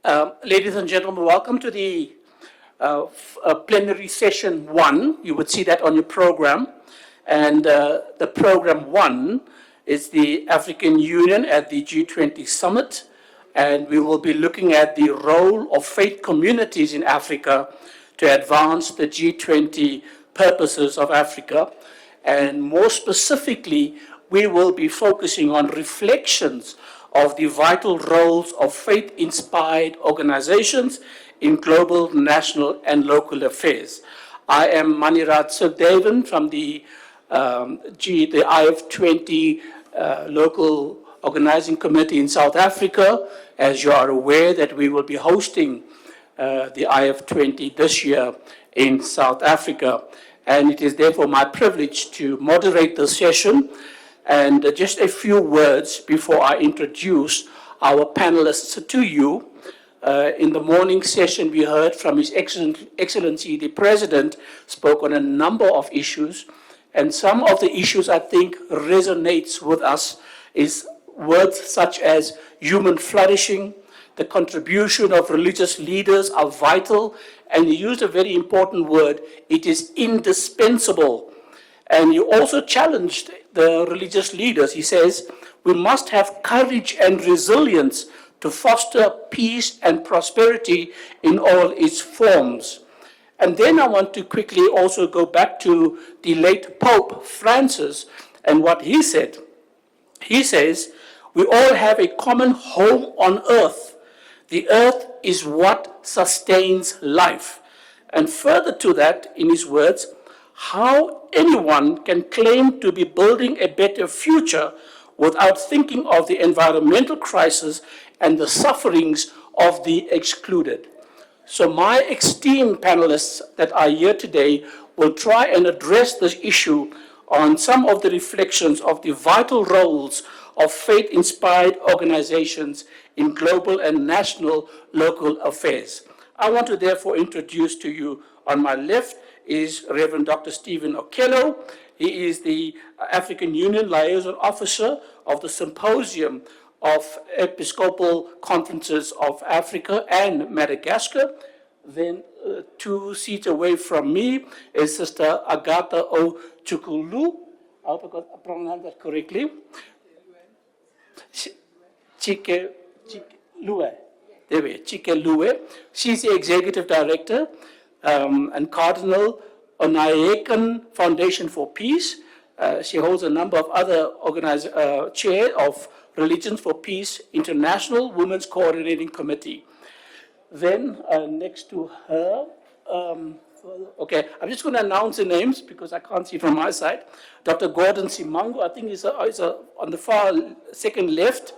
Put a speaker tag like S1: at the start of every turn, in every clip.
S1: Ladies and gentlemen, welcome to the plenary session 1. You would see that on your program. And the program 1 is the African Union at the G20 Summit. And we will be looking at the role of faith communities in Africa to advance the G20 purposes of Africa. And more specifically, we will be focusing on reflections of the vital roles of faith-inspired organizations in global, national, and local affairs. I am Maniraj Sukdaven from the IF20 local organizing committee in South Africa. As you are aware that we will be hosting the IF20 this year in South Africa. And it is therefore my privilege to moderate this session. And just a few words before I introduce our panelists to you. In the morning session, we heard from His Excellency, the President, spoke on a number of issues. And some of the issues I think resonates with us is words such as human flourishing, the contribution of religious leaders are vital, and he used a very important word, it is indispensable. And he also challenged the religious leaders. He says, we must have courage and resilience to foster peace and prosperity in all its forms. And then I want to quickly also go back to the late Pope Francis and what he said. He says, we all have a common home on earth. The earth is what sustains life. And further to that, in his words, how anyone can claim to be building a better future without thinking of the environmental crisis and the sufferings of the excluded. So my esteemed panelists that are here today will try and address this issue on some of the reflections of the vital roles of faith-inspired organizations in global and national local affairs. I want to therefore introduce to you on my left is Reverend Dr. Stephen Okello. He is the African Union Liaison Officer of the Symposium of Episcopal Conferences of Africa and Madagascar. Then 2 seats away from me is Sister Agatha O. Chikelue. I hope I pronounced that correctly. Chikelue. There we are, Chikelue. She's the Executive Director and Cardinal Onaiyekan Foundation for Peace. She holds a number of other chair of Religions for Peace International Women's Coordinating Committee. Then next to her, okay, I'm just going to announce the names because I can't see from my side. Dr. Gordon Simango, I think is on the far second left,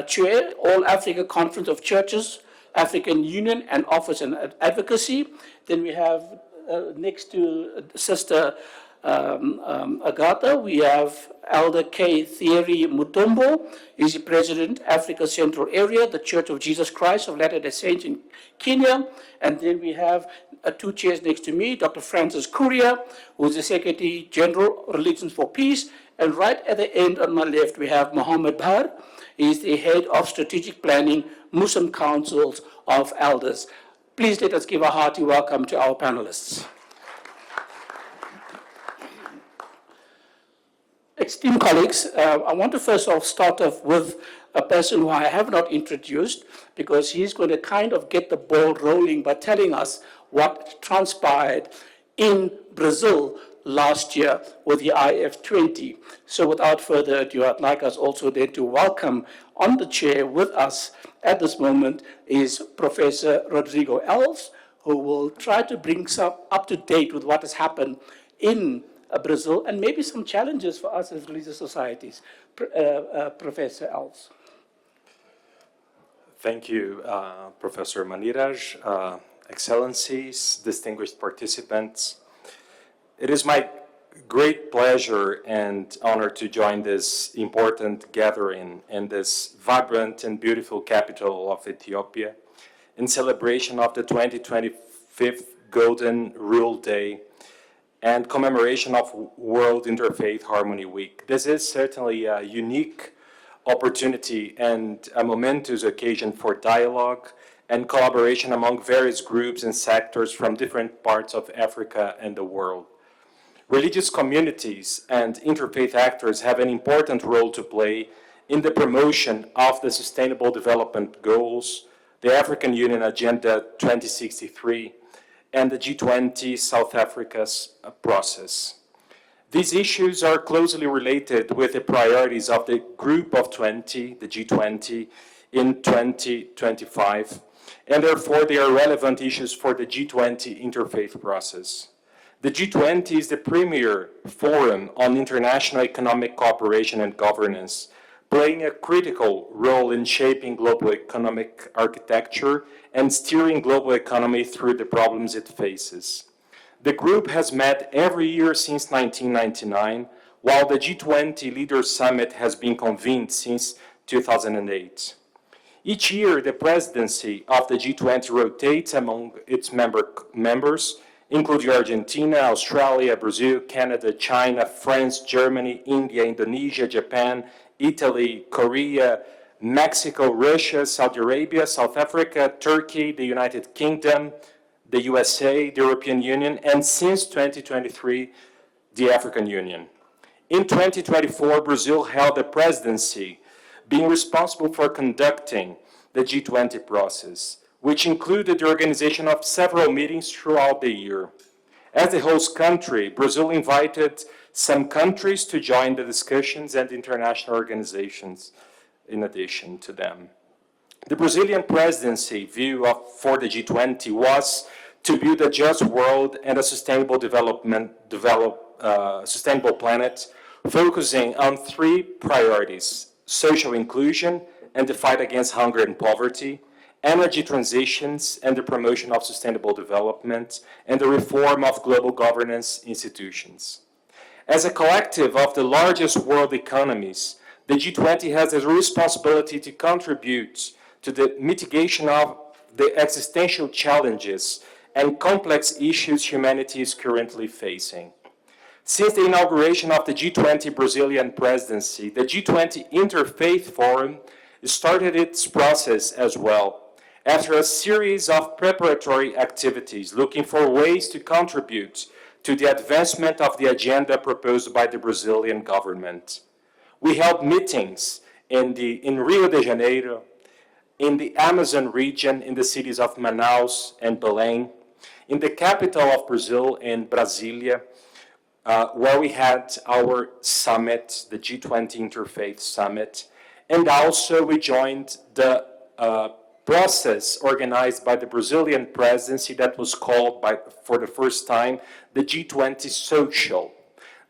S1: chair, All Africa Conference of Churches, African Union and Office and Advocacy. Then we have next to Sister Agatha, we have Elder K. Thierry Mutombo. He's the President, Africa Central Area, the Church of Jesus Christ of Latter-day Saints in Kenya. And then we have 2 chairs next to me, Dr. Francis Kuria, who is the Secretary General, Religions for Peace. And right at the end on my left, we have Mohammed Bhar. He's the Head of Strategic Planning, Muslim Councils of Elders. Please let us give a hearty welcome to our panelists. Esteemed colleagues, I want to first off start off with a person who I have not introduced because he's going to kind of get the ball rolling by telling us what transpired in Brazil last year with the IF20. So without further ado, I'd like us also then to welcome on the chair with us at this moment is Professor Rodrigo Alves, who will try to bring some up to date with what has happened in Brazil and maybe some challenges for us as religious societies. Professor Alves.
S2: Thank you, Professor Maniraj, Excellencies, distinguished participants. It is my great pleasure and honor to join this important gathering in this vibrant and beautiful capital of Ethiopia in celebration of the 2025 Golden Rule Day and commemoration of World Interfaith Harmony Week. This is certainly a unique opportunity and a momentous occasion for dialogue and collaboration among various groups and sectors from different parts of Africa and the world. Religious communities and interfaith actors have an important role to play in the promotion of the Sustainable Development Goals, the African Union Agenda 2063, and the G20 South Africa's process. These issues are closely related with the priorities of the Group of 20, the G20, in 2025, and therefore they are relevant issues for the G20 interfaith process. The G20 is the premier forum on international economic cooperation and governance, playing a critical role in shaping global economic architecture and steering global economy through the problems it faces. The group has met every year since 1999, while the G20 Leaders Summit has been convened since 2008. Each year, the presidency of the G20 rotates among its members, including Argentina, Australia, Brazil, Canada, China, France, Germany, India, Indonesia, Japan, Italy, Korea, Mexico, Russia, Saudi Arabia, South Africa, Turkey, the United Kingdom, the USA, the European Union, and since 2023, the African Union. In 2024, Brazil held the presidency, being responsible for conducting the G20 process, which included the organization of several meetings throughout the year. As the host country, Brazil invited some countries to join the discussions and international organizations in addition to them. The Brazilian presidency view for the G20 was to build a just world and a sustainable sustainable planet, focusing on three priorities: social inclusion and the fight against hunger and poverty, energy transitions and the promotion of sustainable development, and the reform of global governance institutions. As a collective of the largest world economies, the G20 has a responsibility to contribute to the mitigation of the existential challenges and complex issues humanity is currently facing. Since the inauguration of the G20 Brazilian presidency, the G20 Interfaith Forum started its process as well, after a series of preparatory activities looking for ways to contribute to the advancement of the agenda proposed by the Brazilian government. We held meetings in Rio de Janeiro, in the Amazon region, in the cities of Manaus and Belém, in the capital of Brazil, in Brasília, where we had our summit, the G20 Interfaith Summit, and also we joined the process organized by the Brazilian presidency that was called for the first time the G20 Social.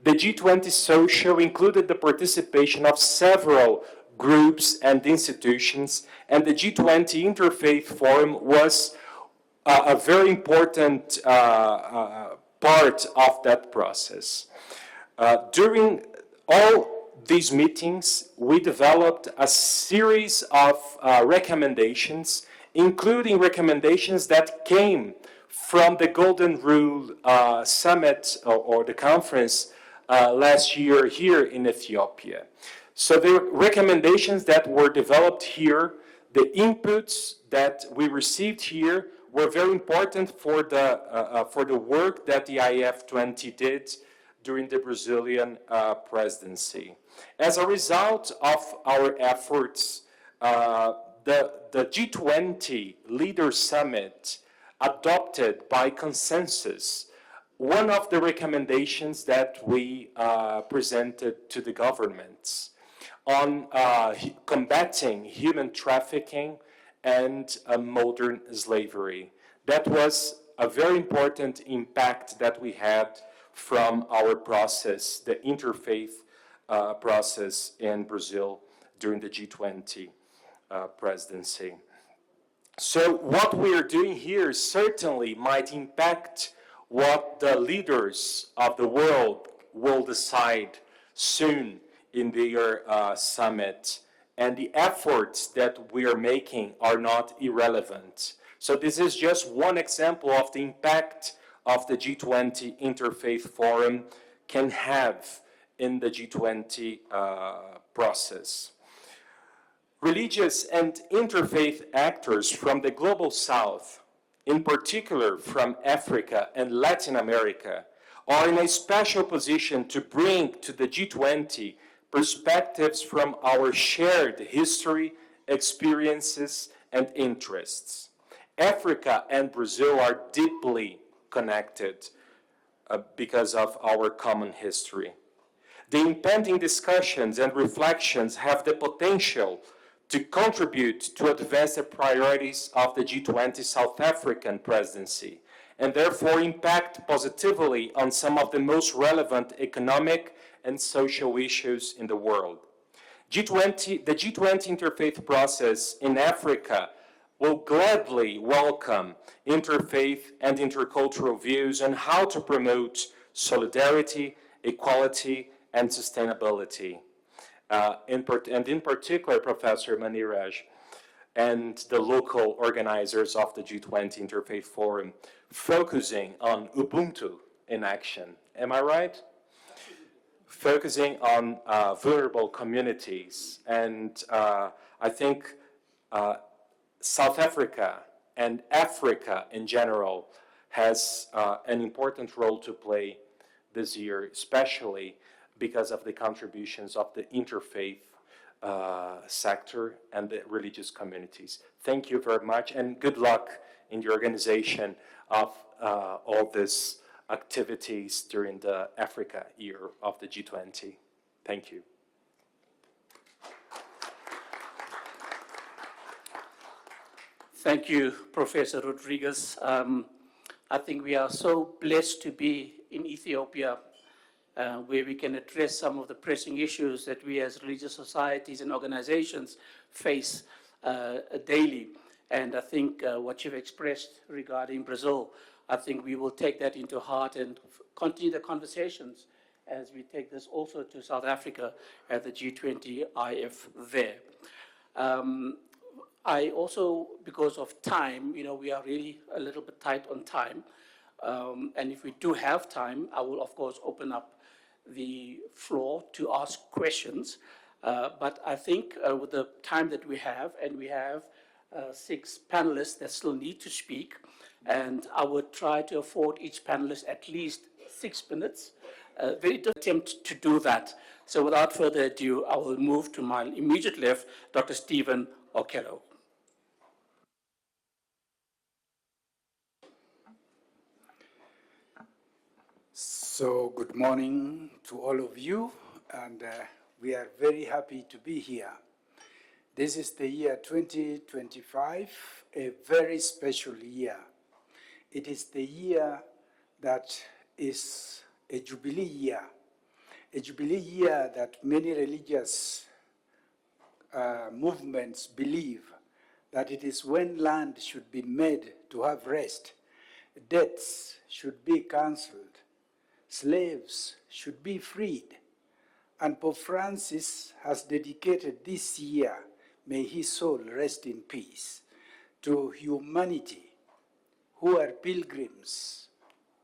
S2: The G20 Social included the participation of several groups and institutions, and the G20 Interfaith Forum was a very important part of that process. During all these meetings, we developed a series of recommendations, including recommendations that came from the Golden Rule Summit or the conference last year here in Ethiopia. So the recommendations that were developed here, the inputs that we received here were very important for the work that the IF20 did during the Brazilian presidency. As a result of our efforts, the G20 Leaders Summit adopted by consensus one of the recommendations that we presented to the governments on combating human trafficking and modern slavery. That was a very important impact that we had from our process, the interfaith process in Brazil during the G20 presidency. So what we are doing here certainly might impact what the leaders of the world will decide soon in their summit. And the efforts that we are making are not irrelevant. So this is just one example of the impact of the G20 Interfaith Forum can have in the G20 process. Religious and interfaith actors from the global south, in particular from Africa and Latin America, are in a special position to bring to the G20 perspectives from our shared history, experiences, and interests. Africa and Brazil are deeply connected because of our common history. The impending discussions and reflections have the potential to contribute to advance the priorities of the G20 South African presidency, and therefore impact positively on some of the most relevant economic and social issues in the world. The G20 interfaith process in Africa will gladly welcome interfaith and intercultural views on how to promote solidarity, equality, and sustainability. In particular, Professor Maniraj and the local organizers of the G20 Interfaith Forum focusing on Ubuntu in action. Am I right? Focusing on vulnerable communities. And I think South Africa and Africa in general has an important role to play this year, especially because of the contributions of the interfaith sector and the religious communities. Thank you very much, and good luck in the organization of all these activities during the Africa year of the G20. Thank you.
S1: Thank you, Professor Rodriguez. I think we are so blessed to be in Ethiopia, where we can address some of the pressing issues that we as religious societies and organizations face daily. And I think what you've expressed regarding Brazil, I think we will take that into heart and continue the conversations as we take this also to South Africa at the G20 IF there. I also, because of time, we are really a little bit tight on time. And if we do have time, I will, of course, open up the floor to ask questions. But I think with the time that we have, and we have 6 panelists that still need to speak, and I would try to afford each panelist at least 6 minutes. Very attempt to do that. So without further ado, I will move to my immediate left, Dr. Stephen Okello.
S3: So good morning to all of you, and we are very happy to be here. This is the year 2025, a very special year. It is the year that is a jubilee year that many religious movements believe that it is when land should be made to have rest, debts should be cancelled, slaves should be freed. And Pope Francis has dedicated this year, may his soul rest in peace, to humanity who are pilgrims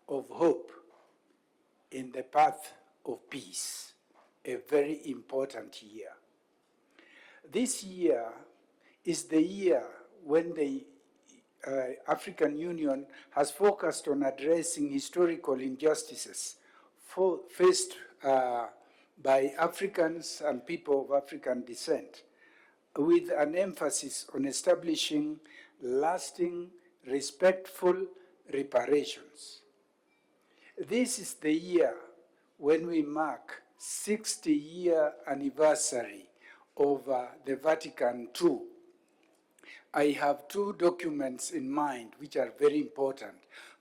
S3: of hope in the path of peace, a very important year. This year is the year when the African Union has focused on addressing historical injustices faced by Africans and people of African descent, with an emphasis on establishing lasting, respectful reparations. This is the year when we mark 60-year anniversary of the Vatican II. I have 2 documents in mind which are very important.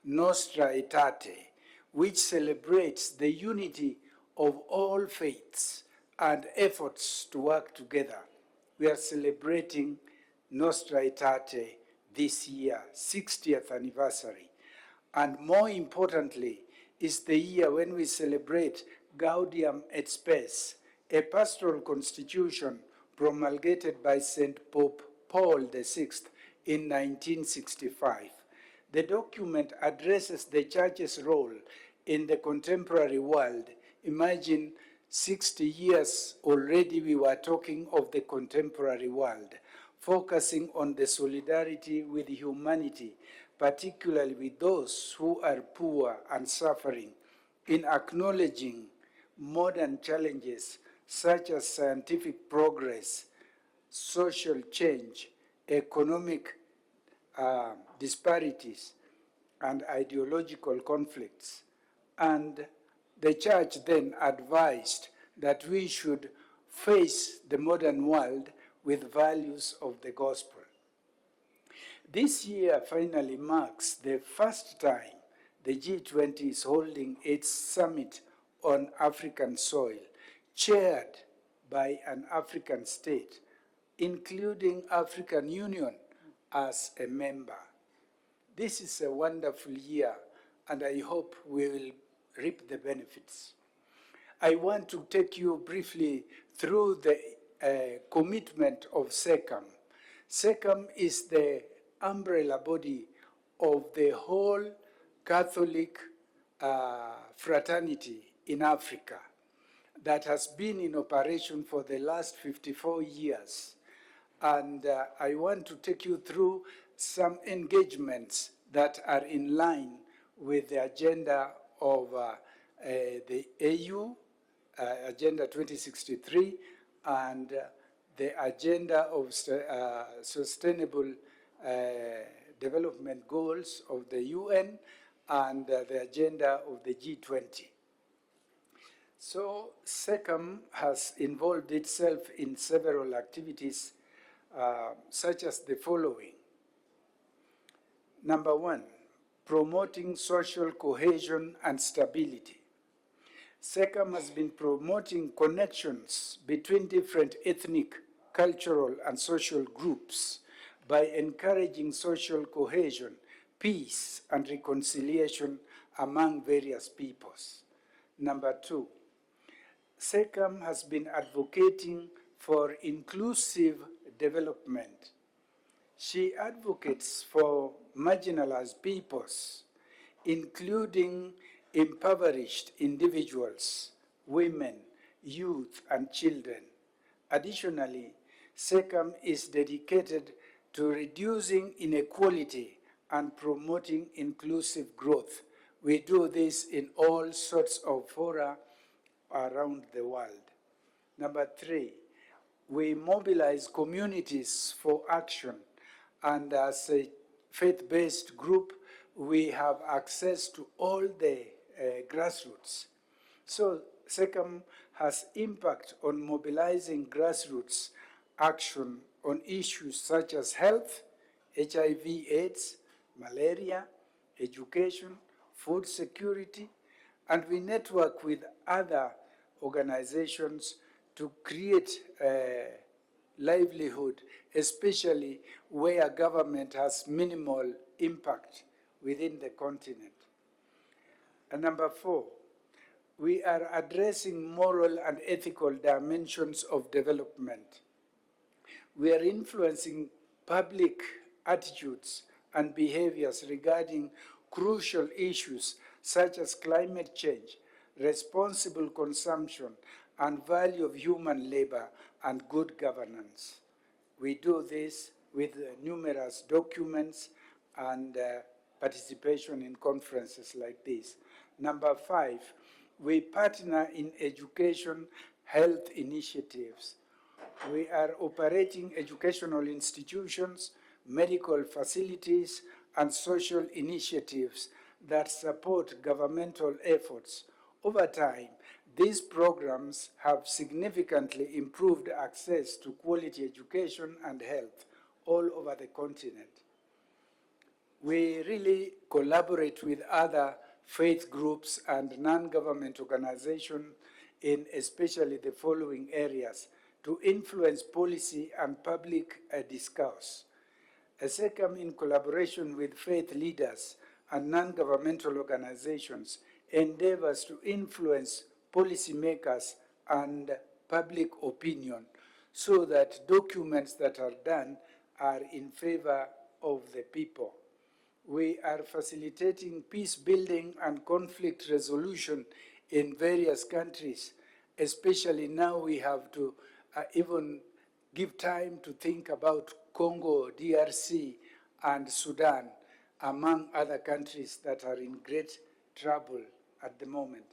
S3: Nostra Aetate, which celebrates the unity of all faiths and efforts to work together. We are celebrating Nostra Aetate this year, 60th anniversary. And more importantly, is the year when we celebrate Gaudium et Spes, a pastoral constitution promulgated by St. Pope Paul VI in 1965. The document addresses the Church's role in the contemporary world. Imagine 60 years already we were talking of the contemporary world, focusing on the solidarity with humanity, particularly with those who are poor and suffering, in acknowledging modern challenges such as scientific progress, social change, economic disparities, and ideological conflicts. And the church then advised that we should face the modern world with values of the gospel. This year finally marks the first time the G20 is holding its summit on African soil, chaired by an African state, including African Union as a member. This is a wonderful year, and I hope we will reap the benefits. I want to take you briefly through the commitment of SECAM. SECAM is the umbrella body of the whole Catholic fraternity in Africa that has been in operation for the last 54 years. And I want to take you through some engagements that are in line with the agenda of the AU, Agenda 2063, and the agenda of sustainable development goals of the UN, and the agenda of the G20. So SECAM has involved itself in several activities such as the following. Number one, promoting social cohesion and stability. SECAM has been promoting connections between different ethnic, cultural, and social groups by encouraging social cohesion, peace, and reconciliation among various peoples. Number two, SECAM has been advocating for inclusive development. She advocates for marginalized peoples, including impoverished individuals, women, youth, and children. Additionally, SECAM is dedicated to reducing inequality and promoting inclusive growth. We do this in all sorts of fora around the world. Number three, we mobilize communities for action, and as a faith-based group, we have access to all the grassroots. So SECAM has impact on mobilizing grassroots action on issues such as health, HIV/AIDS, malaria, education, food security, and we network with other organizations to create livelihood, especially where government has minimal impact within the continent. And number four, we are addressing moral and ethical dimensions of development. We are influencing public attitudes and behaviors regarding crucial issues such as climate change, responsible consumption, and value of human labor and good governance. We do this with numerous documents and participation in conferences like this. Number five, we partner in education health initiatives. We are operating educational institutions, medical facilities, and social initiatives that support governmental efforts. Over time, these programs have significantly improved access to quality education and health all over the continent. We really collaborate with other faith groups and non-government organizations in especially the following areas to influence policy and public discourse. SECAM, in collaboration with faith leaders and non-governmental organizations, endeavors to influence policymakers and public opinion so that documents that are done are in favor of the people. We are facilitating peace building and conflict resolution in various countries, especially now we have to even give time to think about Congo, DRC, and Sudan, among other countries that are in great trouble at the moment.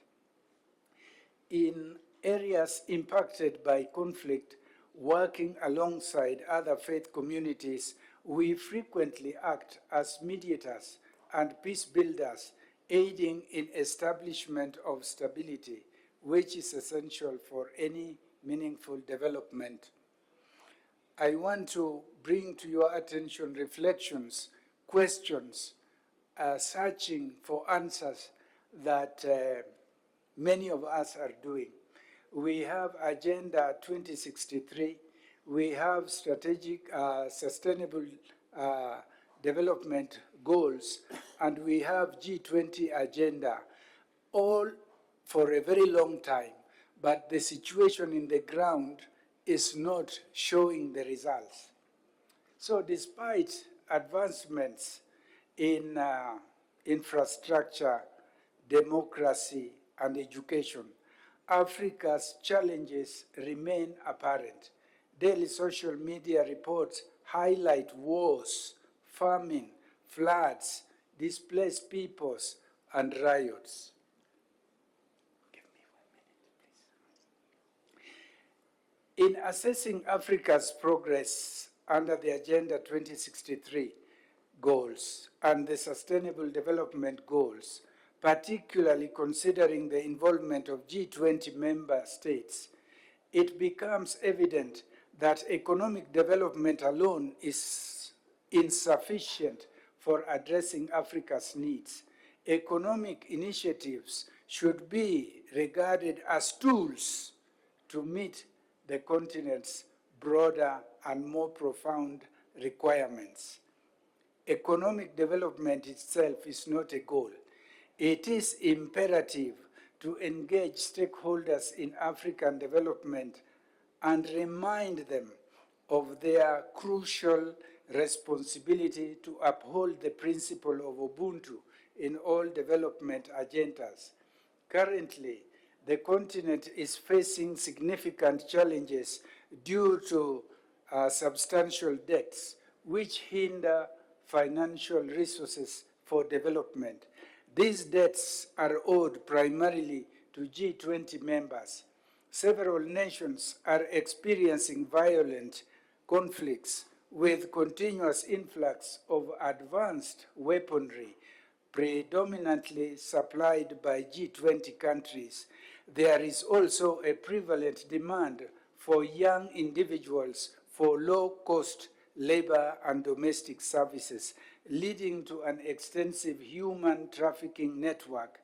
S3: In areas impacted by conflict, working alongside other faith communities, we frequently act as mediators and peace builders, aiding in establishment of stability, which is essential for any meaningful development. I want to bring to your attention reflections, questions, searching for answers that many of us are doing. We have Agenda 2063, we have strategic sustainable development goals, and we have G20 agenda, all for a very long time, but the situation in the ground is not showing the results. So despite advancements in infrastructure, democracy, and education, Africa's challenges remain apparent. Daily social media reports highlight wars, famine, floods, displaced peoples, and riots. Give me 1 minute, please. In assessing Africa's progress under the Agenda 2063 goals and the Sustainable Development Goals, particularly considering the involvement of G20 member states, it becomes evident that economic development alone is insufficient for addressing Africa's needs. Economic initiatives should be regarded as tools to meet the continent's broader and more profound requirements. Economic development itself is not a goal. It is imperative to engage stakeholders in African development and remind them of their crucial responsibility to uphold the principle of Ubuntu in all development agendas. Currently, the continent is facing significant challenges due to substantial debts, which hinder financial resources for development. These debts are owed primarily to G20 members. Several nations are experiencing violent conflicts with continuous influx of advanced weaponry, predominantly supplied by G20 countries. There is also a prevalent demand for young individuals for low-cost labor and domestic services, leading to an extensive human trafficking network.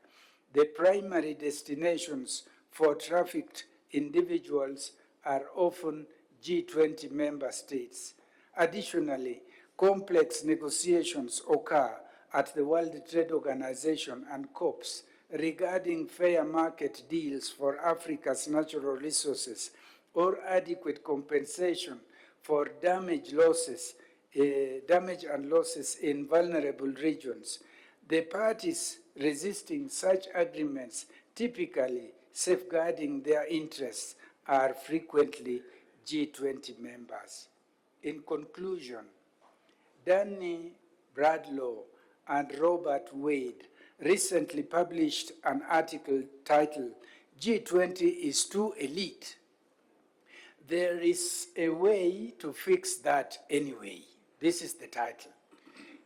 S3: The primary destinations for trafficked individuals are often G20 member states. Additionally, complex negotiations occur at the World Trade Organization and COPs regarding fair market deals for Africa's natural resources or adequate compensation for damage and losses in vulnerable regions. The parties resisting such agreements, typically safeguarding their interests, are frequently G20 members. In conclusion, Danny Bradlaugh and Robert Wade recently published an article titled, "G20 is too elite. There is a way to fix that anyway." This is the title,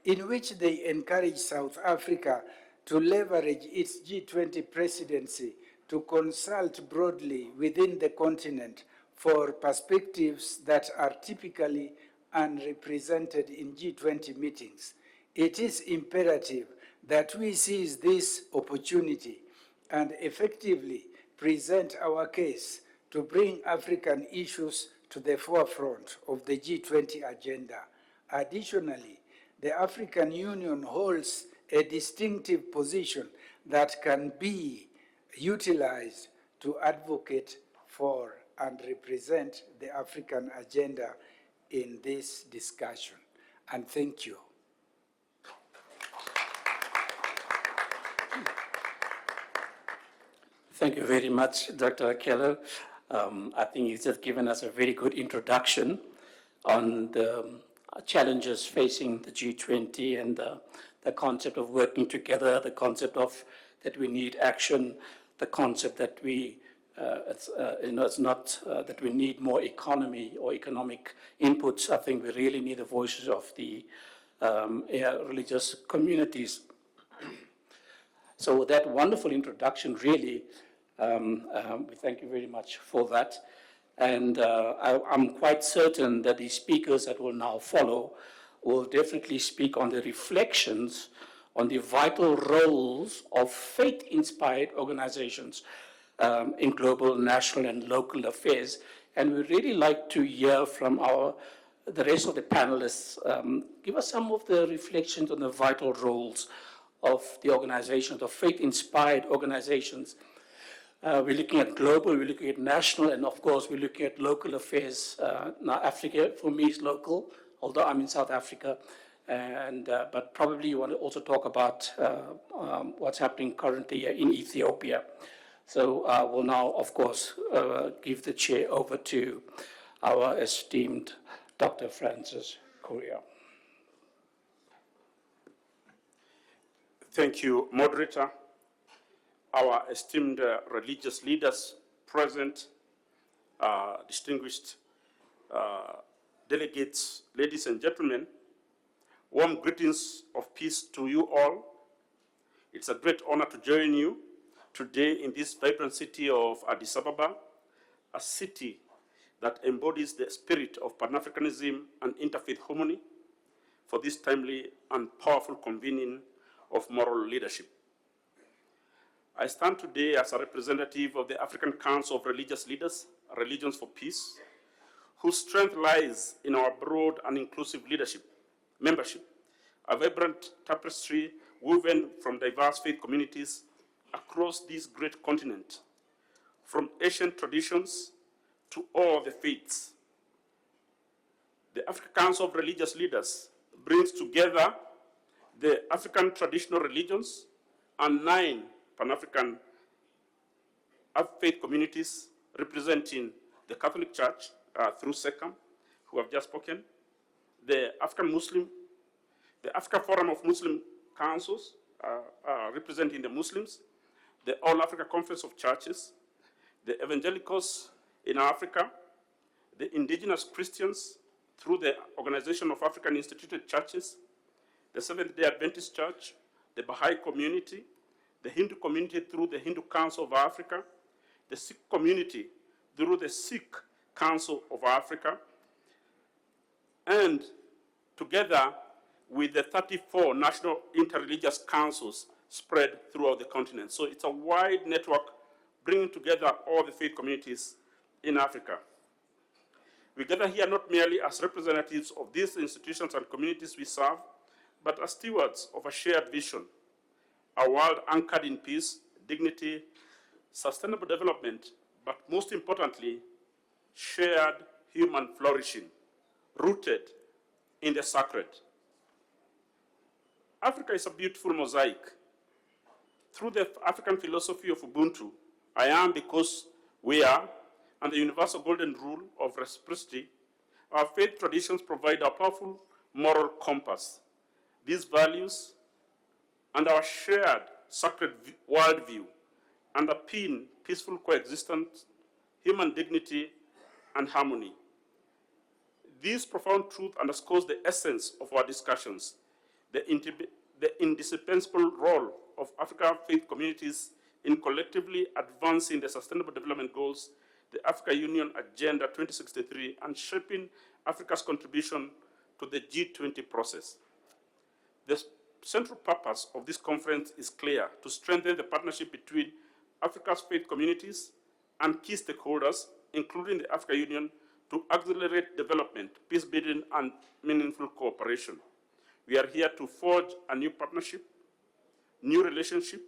S3: in which they encourage South Africa to leverage its G20 presidency to consult broadly within the continent for perspectives that are typically unrepresented in G20 meetings. It is imperative that we seize this opportunity and effectively present our case to bring African issues to the forefront of the G20 agenda. Additionally, the African Union holds a distinctive position that can be utilized to advocate for and represent the African agenda in this discussion. And thank you.
S1: Thank you very much, Dr. Okello. I think you've just given us a very good introduction on the challenges facing the G20 and the concept of working together, the concept of that we need action, the concept that it's not that we need more economy or economic inputs. I think we really need the voices of the religious communities. So with that wonderful introduction, really, we thank you very much for that. And I'm quite certain that the speakers that will now follow will definitely speak on the reflections on the vital roles of faith-inspired organizations in global, national, and local affairs. And we'd really like to hear from the rest of the panelists. Give us some of the reflections on the vital roles of the organizations, of faith-inspired organizations. We're looking at global, we're looking at national, and of course we're looking at local affairs. Now Africa, for me, is local, although I'm in South Africa. But probably you want to also talk about what's happening currently in Ethiopia. So we'll now, of course, give the chair over to our esteemed Dr. Francis Correa.
S4: Thank you, Moderator. Our esteemed religious leaders present, distinguished delegates, ladies and gentlemen, warm greetings of peace to you all. It's a great honor to join you today in this vibrant city of Addis Ababa, a city that embodies the spirit of Pan-Africanism and interfaith harmony for this timely and powerful convening of moral leadership. I stand today as a representative of the African Council of Religious Leaders, Religions for Peace, whose strength lies in our broad and inclusive membership, a vibrant tapestry woven from diverse faith communities across this great continent, from ancient traditions to all the faiths. The African Council of Religious Leaders brings together the African traditional religions and 9 Pan-African faith communities representing the Catholic Church through SECAM, who have just spoken, the African Forum of Muslim Councils representing the Muslims, the All Africa Conference of Churches, the Evangelicals in Africa, the indigenous Christians through the Organization of African Instituted Churches, the Seventh-day Adventist Church, the Baha'i community, the Hindu community through the Hindu Council of Africa, the Sikh community through the Sikh Council of Africa, and together with the 34 national interreligious councils spread throughout the continent. So it's a wide network bringing together all the faith communities in Africa. We gather here not merely as representatives of these institutions and communities we serve, but as stewards of a shared vision, a world anchored in peace, dignity, sustainable development, but most importantly, shared human flourishing, rooted in the sacred. Africa is a beautiful mosaic. Through the African philosophy of Ubuntu, I am because we are, and the universal golden rule of reciprocity, our faith traditions provide a powerful moral compass. These values and our shared sacred worldview underpin peaceful coexistence, human dignity, and harmony. This profound truth underscores the essence of our discussions, the indispensable role of African faith communities in collectively advancing the Sustainable Development Goals, the Africa Union Agenda 2063, and shaping Africa's contribution to the G20 process. The central purpose of this conference is clear: to strengthen the partnership between Africa's faith communities and key stakeholders, including the Africa Union, to accelerate development, peace building, and meaningful cooperation. We are here to forge a new partnership, new relationship,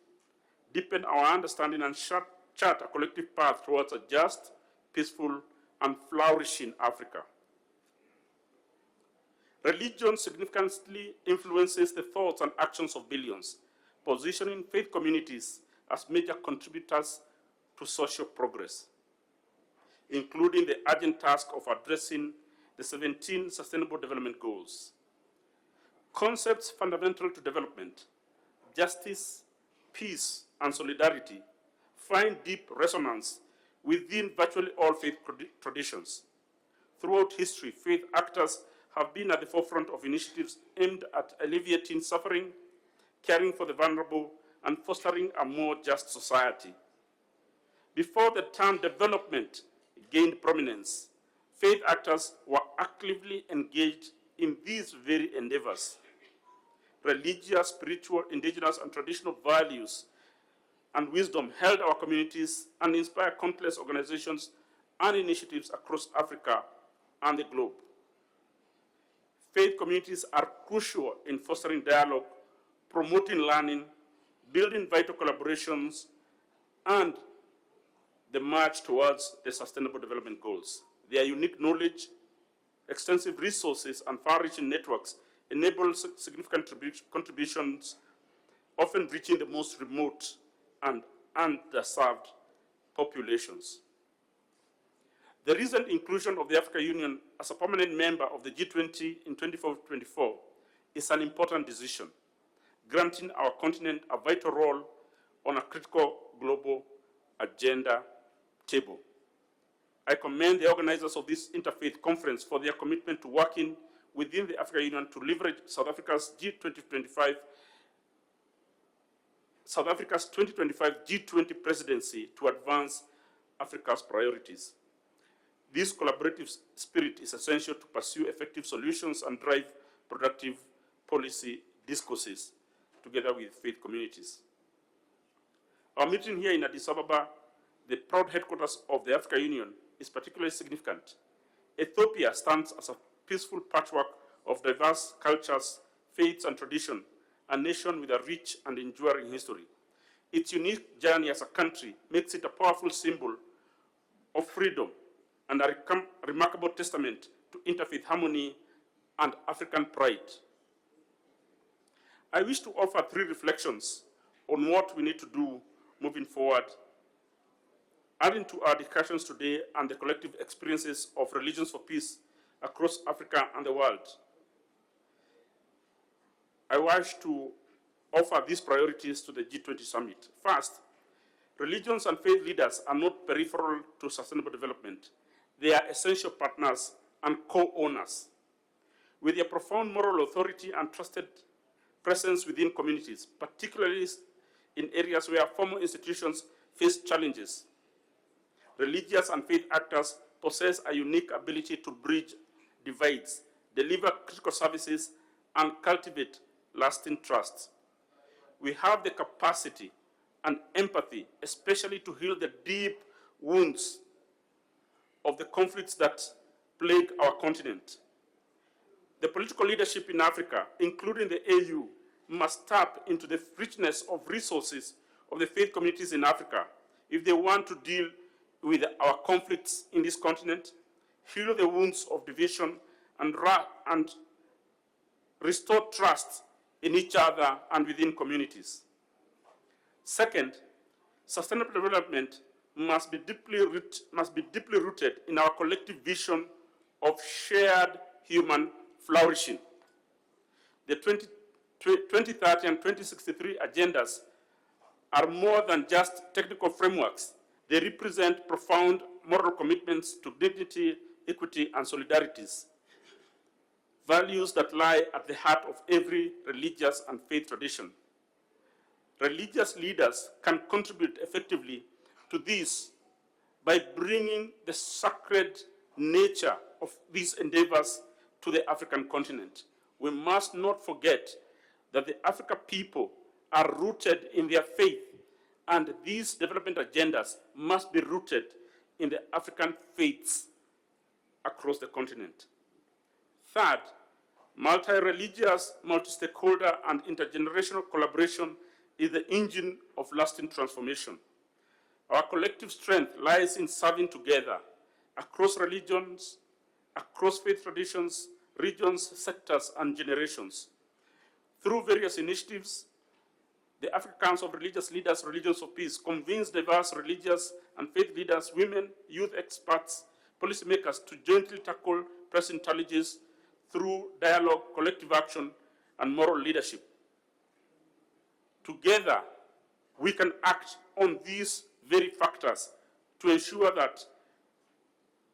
S4: deepen our understanding, and chart a collective path towards a just, peaceful, and flourishing Africa. Religion significantly influences the thoughts and actions of billions, positioning faith communities as major contributors to social progress, including the urgent task of addressing the 17 Sustainable Development Goals. Concepts fundamental to development, justice, peace, and solidarity find deep resonance within virtually all faith traditions. Throughout history, faith actors have been at the forefront of initiatives aimed at alleviating suffering, caring for the vulnerable, and fostering a more just society. Before the term development gained prominence, faith actors were actively engaged in these very endeavors. Religious, spiritual, indigenous, and traditional values and wisdom held our communities and inspired countless organizations and initiatives across Africa and the globe. Faith communities are crucial in fostering dialogue, promoting learning, building vital collaborations, and the march towards the Sustainable Development Goals. Their unique knowledge, extensive resources, and far-reaching networks enable significant contributions, often reaching the most remote and underserved populations. The recent inclusion of the African Union as a permanent member of the G20 in 2024 is an important decision, granting our continent a vital role on a critical global agenda table. I commend the organizers of this Interfaith conference for their commitment to working within the African Union to leverage South Africa's 2025 G20 presidency to advance Africa's priorities. This collaborative spirit is essential to pursue effective solutions and drive productive policy discourses together with faith communities. Our meeting here in Addis Ababa, the proud headquarters of the African Union, is particularly significant. Ethiopia stands as a peaceful patchwork of diverse cultures, faiths, and traditions, a nation with a rich and enduring history. Its unique journey as a country makes it a powerful symbol of freedom and a remarkable testament to interfaith harmony and African pride. I wish to offer 3 reflections on what we need to do moving forward, adding to our discussions today and the collective experiences of Religions for Peace across Africa and the world. I wish to offer these priorities to the G20 summit. First, religions and faith leaders are not peripheral to sustainable development. They are essential partners and co-owners. With their profound moral authority and trusted presence within communities, particularly in areas where formal institutions face challenges, religious and faith actors possess a unique ability to bridge divides, deliver critical services, and cultivate lasting trust. We have the capacity and empathy, especially to heal the deep wounds of the conflicts that plague our continent. The political leadership in Africa, including the AU, must tap into the richness of resources of the faith communities in Africa if they want to deal with our conflicts in this continent, heal the wounds of division, and restore trust in each other and within communities. Second, sustainable development must be deeply rooted in our collective vision of shared human flourishing. The 2030 and 2063 agendas are more than just technical frameworks. They represent profound moral commitments to dignity, equity, and solidarities, values that lie at the heart of every religious and faith tradition. Religious leaders can contribute effectively to this by bringing the sacred nature of these endeavors to the African continent. We must not forget that the African people are rooted in their faith, and these development agendas must be rooted in the African faiths across the continent. Third, multi-religious, multi-stakeholder, and intergenerational collaboration is the engine of lasting transformation. Our collective strength lies in serving together across religions, across faith traditions, regions, sectors, and generations. Through various initiatives, The African Council of Religious Leaders, Religions of Peace, convenes diverse religious and faith leaders, women, youth experts, policymakers to jointly tackle pressing challenges through dialogue, collective action, and moral leadership. Together, we can act on these very factors to ensure that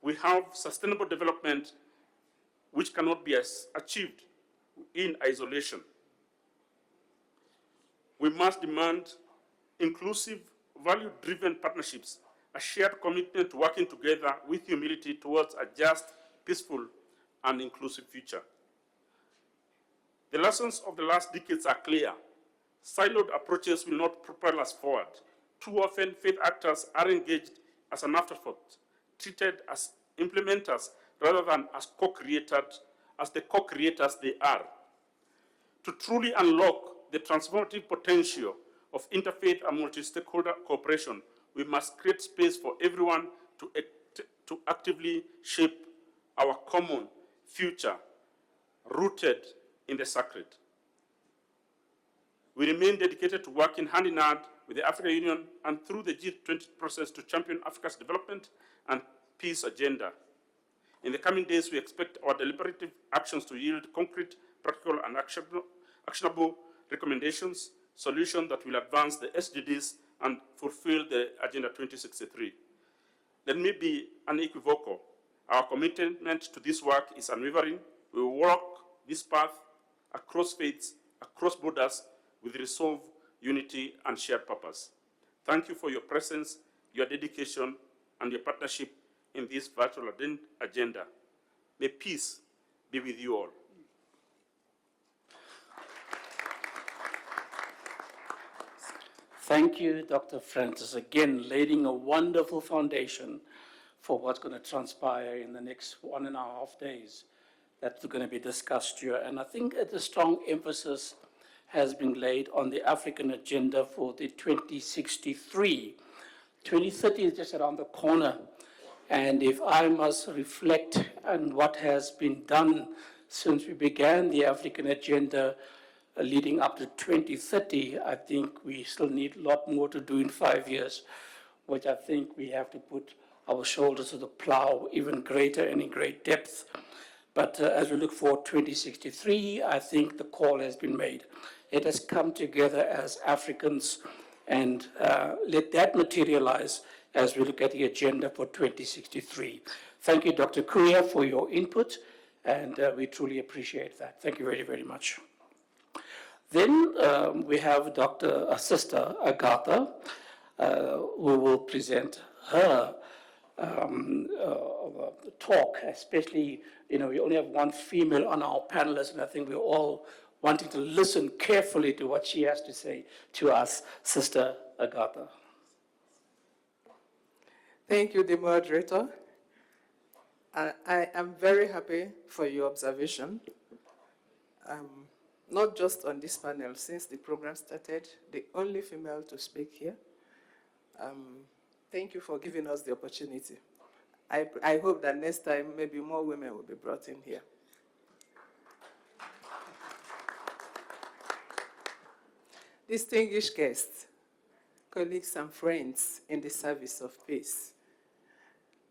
S4: we have sustainable development which cannot be achieved in isolation. We must demand inclusive, value-driven partnerships, a shared commitment to working together with humility towards a just, peaceful, and inclusive future. The lessons of the last decades are clear. Siloed approaches will not propel us forward. Too often, faith actors are engaged as an afterthought, treated as implementers rather than as the co-creators they are. To truly unlock the transformative potential of interfaith and multi-stakeholder cooperation, we must create space for everyone to actively shape our common future, rooted in the sacred. We remain dedicated to working hand in hand with the African Union and through the G20 process to champion Africa's development and peace agenda. In the coming days, we expect our deliberative actions to yield concrete, practical, and actionable recommendations, solutions that will advance the SDGs and fulfill the Agenda 2063. Let me be unequivocal. Our commitment to this work is unwavering. We will walk this path across faiths, across borders, with resolve, unity, and shared purpose. Thank you for your presence, your dedication, and your partnership in this vital agenda. May peace be with you all.
S1: Thank you, Dr. Francis, again, laying a wonderful foundation for what's going to transpire in the next 1.5 days that's going to be discussed here. And I think that a strong emphasis has been laid on the African agenda for the 2063. 2030 is just around the corner. And if I must reflect on what has been done since we began the African agenda leading up to 2030, I think we still need a lot more to do in 5 years, which I think we have to put our shoulders to the plow even greater and in great depth. But as we look for 2063, I think the call has been made. Let us come together as Africans and let that materialize as we look at the agenda for 2063. Thank you, Dr. Kuria, for your input, and we truly appreciate that. Thank you very, very much. Then we have Sister Agatha, who will present her talk, especially, we only have one female on our panelists, and I think we're all wanting to listen carefully to what she has to say to us. Sister Agatha.
S5: Thank you, the moderator. I am very happy for your observation. Not just on this panel, since the program started, the only female to speak here. Thank you for giving us the opportunity. I hope that next time, maybe more women will be brought in here. Distinguished guests, colleagues and friends in the service of peace,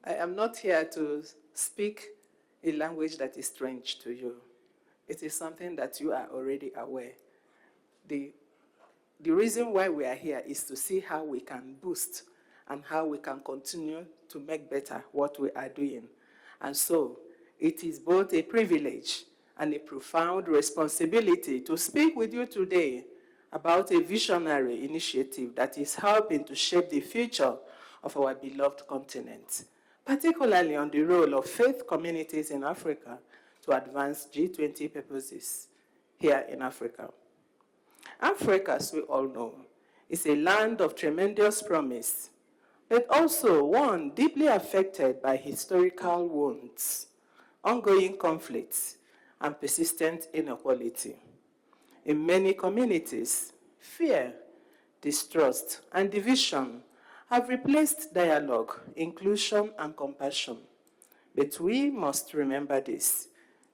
S5: I am not here to speak a language that is strange to you. It is something that you are already aware. The reason why we are here is to see how we can boost and how we can continue to make better what we are doing. And so it is both a privilege and a profound responsibility to speak with you today about a visionary initiative that is helping to shape the future of our beloved continent, particularly on the role of faith communities in Africa to advance G20 purposes here in Africa. Africa, as we all know, is a land of tremendous promise, but also one deeply affected by historical wounds, ongoing conflicts, and persistent inequality. In many communities, fear, distrust, and division have replaced dialogue, inclusion, and compassion. But we must remember this.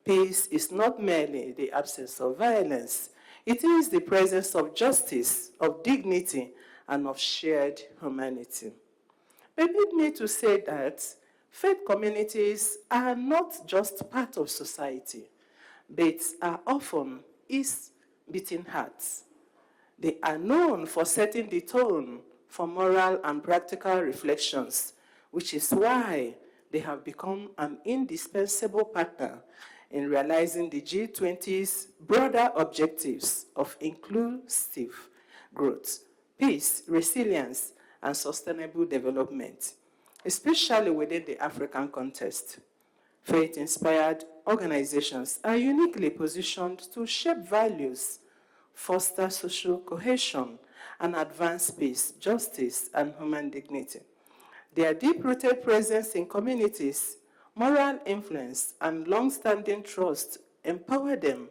S5: Peace is not merely the absence of violence. It is the presence of justice, of dignity, and of shared humanity. Permit me to say that faith communities are not just part of society, but are often its beating hearts. They are known for setting the tone for moral and practical reflections, which is why they have become an indispensable partner in realizing the G20's broader objectives of inclusive growth, peace, resilience, and sustainable development, especially within the African context. Faith-inspired organizations are uniquely positioned to shape values, foster social cohesion, and advance peace, justice, and human dignity. Their deep-rooted presence in communities, moral influence, and long-standing trust empower them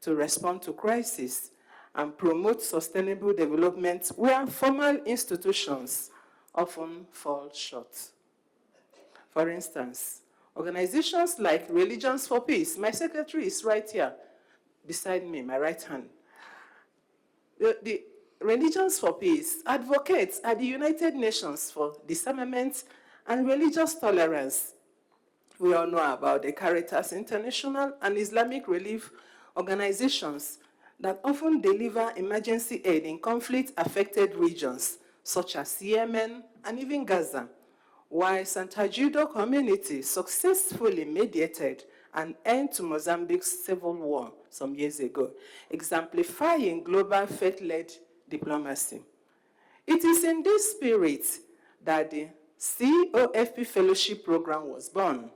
S5: to respond to crises and promote sustainable development where formal institutions often fall short. For instance, organizations like Religions for Peace, my secretary is right here beside me, my right hand. The Religions for Peace advocates at the United Nations for disarmament and religious tolerance. We all know about the Caritas International and Islamic relief organizations that often deliver emergency aid in conflict-affected regions, such as Yemen and even Gaza, while Santa Judo community successfully mediated an end to Mozambique's civil war some years ago, exemplifying global faith-led diplomacy. It is in this spirit that the COFP Fellowship Program was born,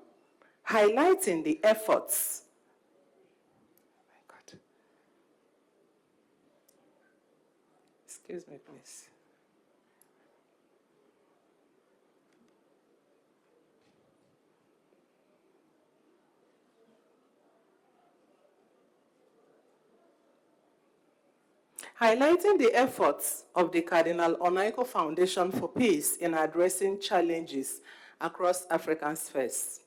S5: highlighting the efforts. Excuse me, please. Highlighting the efforts of the Cardinal Onaiyekan Foundation for Peace in addressing challenges across African spheres.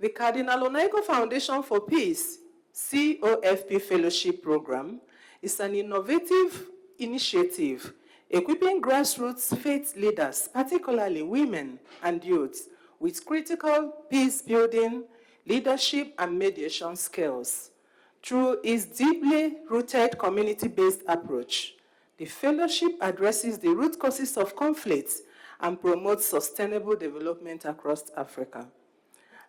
S5: The Cardinal Onaiyekan Foundation for Peace, COFP Fellowship Program, is an innovative initiative equipping grassroots faith leaders, particularly women and youth, with critical peace-building, leadership, and mediation skills. Through its deeply rooted community-based approach, the fellowship addresses the root causes of conflicts and promotes sustainable development across Africa.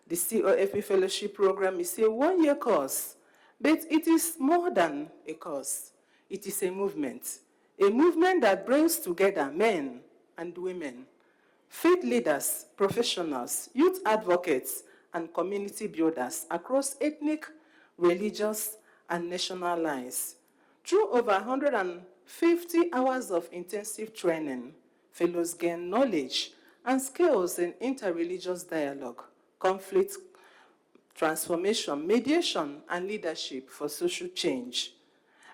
S5: The COFP Fellowship Program is a one-year course, but it is more than a course. It is a movement that brings together men and women, faith leaders, professionals, youth advocates, and community builders across ethnic, religious, and national lines. Through over 150 hours of intensive training, fellows gain knowledge and skills in interreligious dialogue, conflict transformation, mediation, and leadership for social change.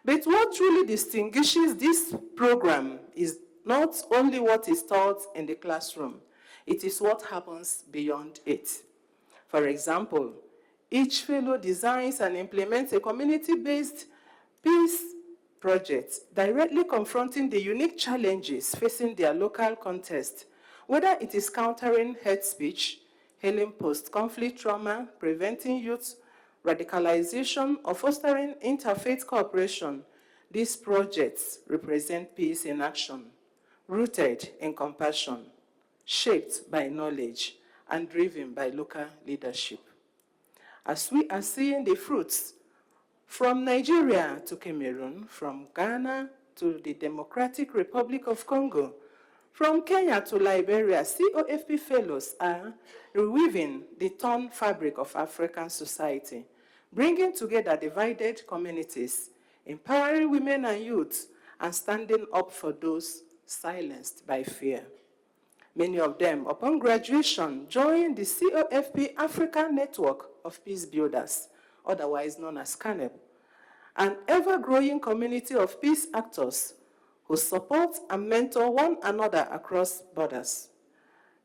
S5: But what truly distinguishes this program is not only what is taught in the classroom, it is what happens beyond it. For example, each fellow designs and implements a community-based peace project directly confronting the unique challenges facing their local context, whether it is countering hate speech, healing post-conflict trauma, preventing youth radicalization, or fostering interfaith cooperation. These projects represent peace in action, rooted in compassion, shaped by knowledge, and driven by local leadership. As we are seeing the fruits from Nigeria to Cameroon, from Ghana to the Democratic Republic of Congo, from Kenya to Liberia, COFP fellows are reweaving the torn fabric of African society, bringing together divided communities, empowering women and youth, and standing up for those silenced by fear. Many of them, upon graduation, joined the COFP African Network of Peace Builders, otherwise known as CANEP, an ever-growing community of peace actors who support and mentor one another across borders.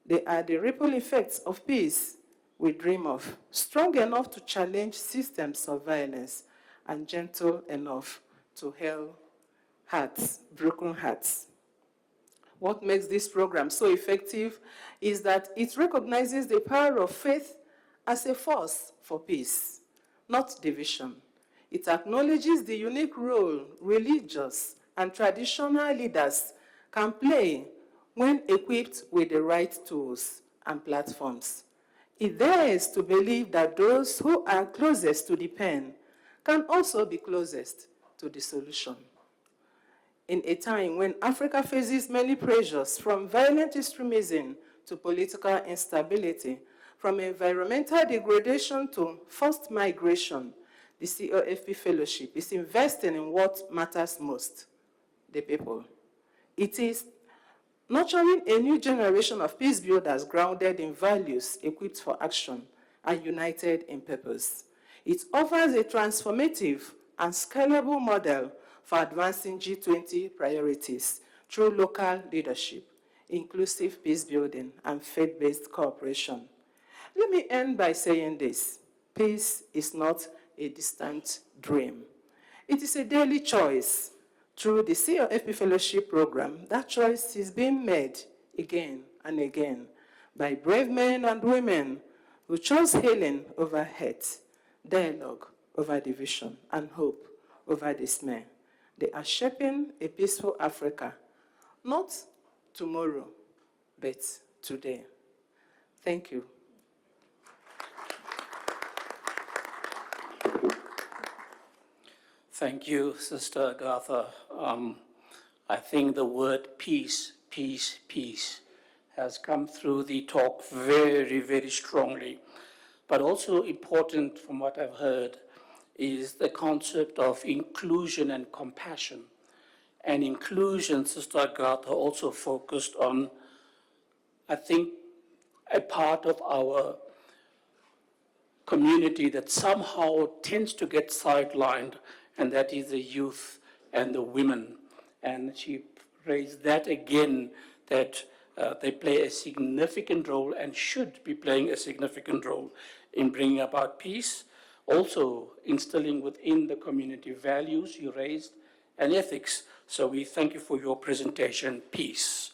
S5: They are the ripple effects of peace we dream of, strong enough to challenge systems of violence and gentle enough to heal hearts, broken hearts. What makes this program so effective is that it recognizes the power of faith as a force for peace, not division. It acknowledges the unique role religious and traditional leaders can play when equipped with the right tools and platforms. It dares to believe that those who are closest to the pain can also be closest to the solution. In a time when Africa faces many pressures, from violent extremism to political instability, from environmental degradation to forced migration, the COFP Fellowship is investing in what matters most, the people. It is nurturing a new generation of peace builders grounded in values, equipped for action, and united in purpose. It offers a transformative and scalable model for advancing G20 priorities through local leadership, inclusive peace building, and faith-based cooperation. Let me end by saying this: peace is not a distant dream. It is a daily choice. Through the COFP Fellowship Program, that choice is being made again and again by brave men and women who chose healing over hate, dialogue over division, and hope over dismay. They are shaping a peaceful Africa, not tomorrow, but today. Thank you.
S1: Thank you, Sister Agatha. I think the word peace, peace, peace has come through the talk very, very strongly. But also important from what I've heard is the concept of inclusion and compassion. And inclusion, Sister Agatha also focused on, I think, a part of our community that somehow tends to get sidelined, and that is the youth and the women. And she raised that again, that they play a significant role and should be playing a significant role in bringing about peace, also instilling within the community values you raised and ethics. So we thank you for your presentation. Peace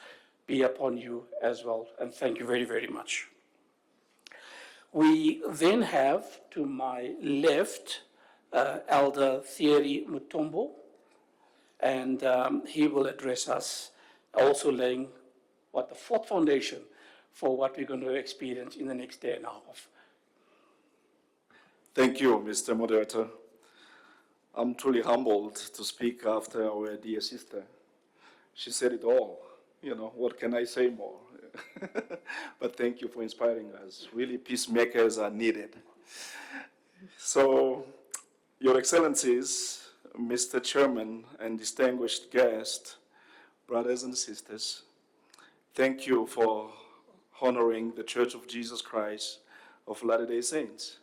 S1: be upon you as well, and thank you very, very much. We then have, to my left, Elder Thierry Mutombo, and he will address us, also laying the fourth foundation for what we're going to experience in the next day and a half.
S6: Thank you, Mr. Moderator. I'm truly humbled to speak after our dear sister. She said it all. You know, what can I say more? But thank you for inspiring us. Really, peacemakers are needed. So, Your Excellencies, Mr. Chairman, and distinguished guests, brothers and sisters, thank you for honoring the Church of Jesus Christ of Latter-day Saints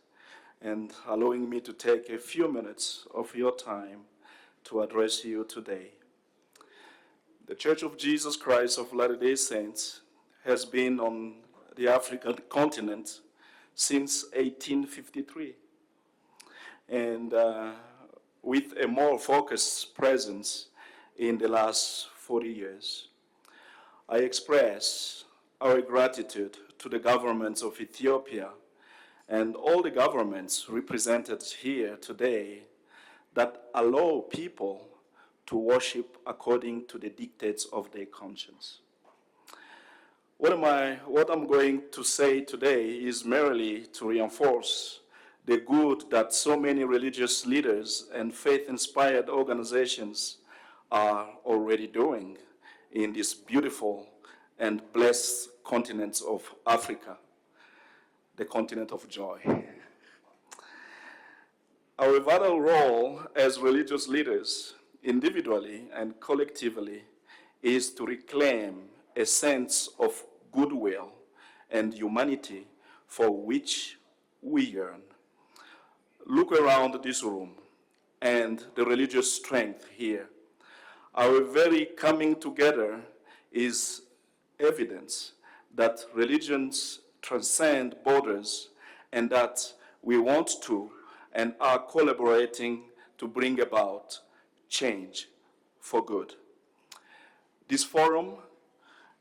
S6: and allowing me to take a few minutes of your time to address you today. The Church of Jesus Christ of Latter-day Saints has been on the African continent since 1853. And with a more focused presence in the last 40 years. I express our gratitude to the governments of Ethiopia and all the governments represented here today that allow people to worship according to the dictates of their conscience. What I'm going to say today is merely to reinforce the good that so many religious leaders and faith-inspired organizations are already doing in this beautiful and blessed continent of Africa, the continent of joy. Our vital role as religious leaders, individually and collectively, is to reclaim a sense of goodwill and humanity for which we yearn. Look around this room and the religious strength here. Our very coming together is evidence that religions transcend borders and that we want to and are collaborating to bring about change for good. This forum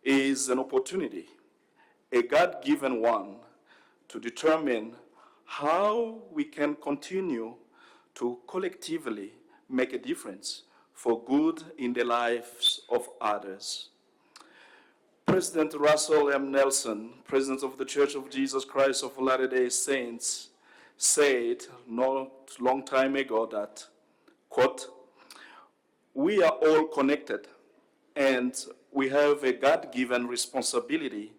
S6: is an opportunity, a God-given one, to determine how we can continue to collectively make a difference for good in the lives of others. President Russell M. Nelson, President of the Church of Jesus Christ of Latter-day Saints, said not long time ago that, quote, "We are all connected and we have a God-given responsibility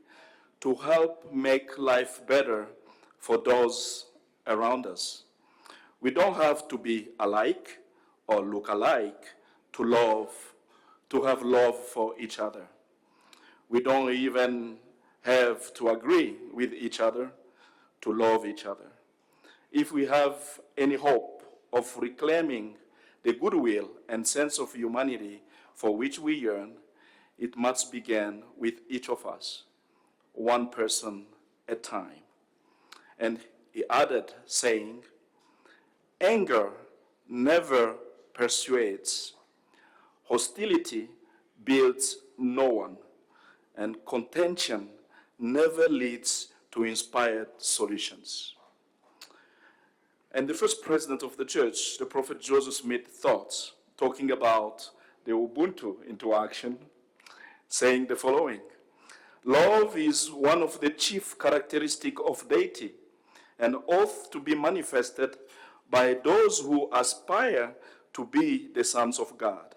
S6: to help make life better for those around us. We don't have to be alike or look alike to have love for each other. We don't even have to agree with each other to love each other. If we have any hope of reclaiming the goodwill and sense of humanity for which we yearn, it must begin with each of us, one person at a time." And he added, saying, "Anger never persuades, hostility builds no one, and contention never leads to inspired solutions." And the first president of the church, the Prophet Joseph Smith, thought, talking about the Ubuntu into action, saying the following: "Love is one of the chief characteristics of deity, and ought to be manifested by those who aspire to be the sons of God.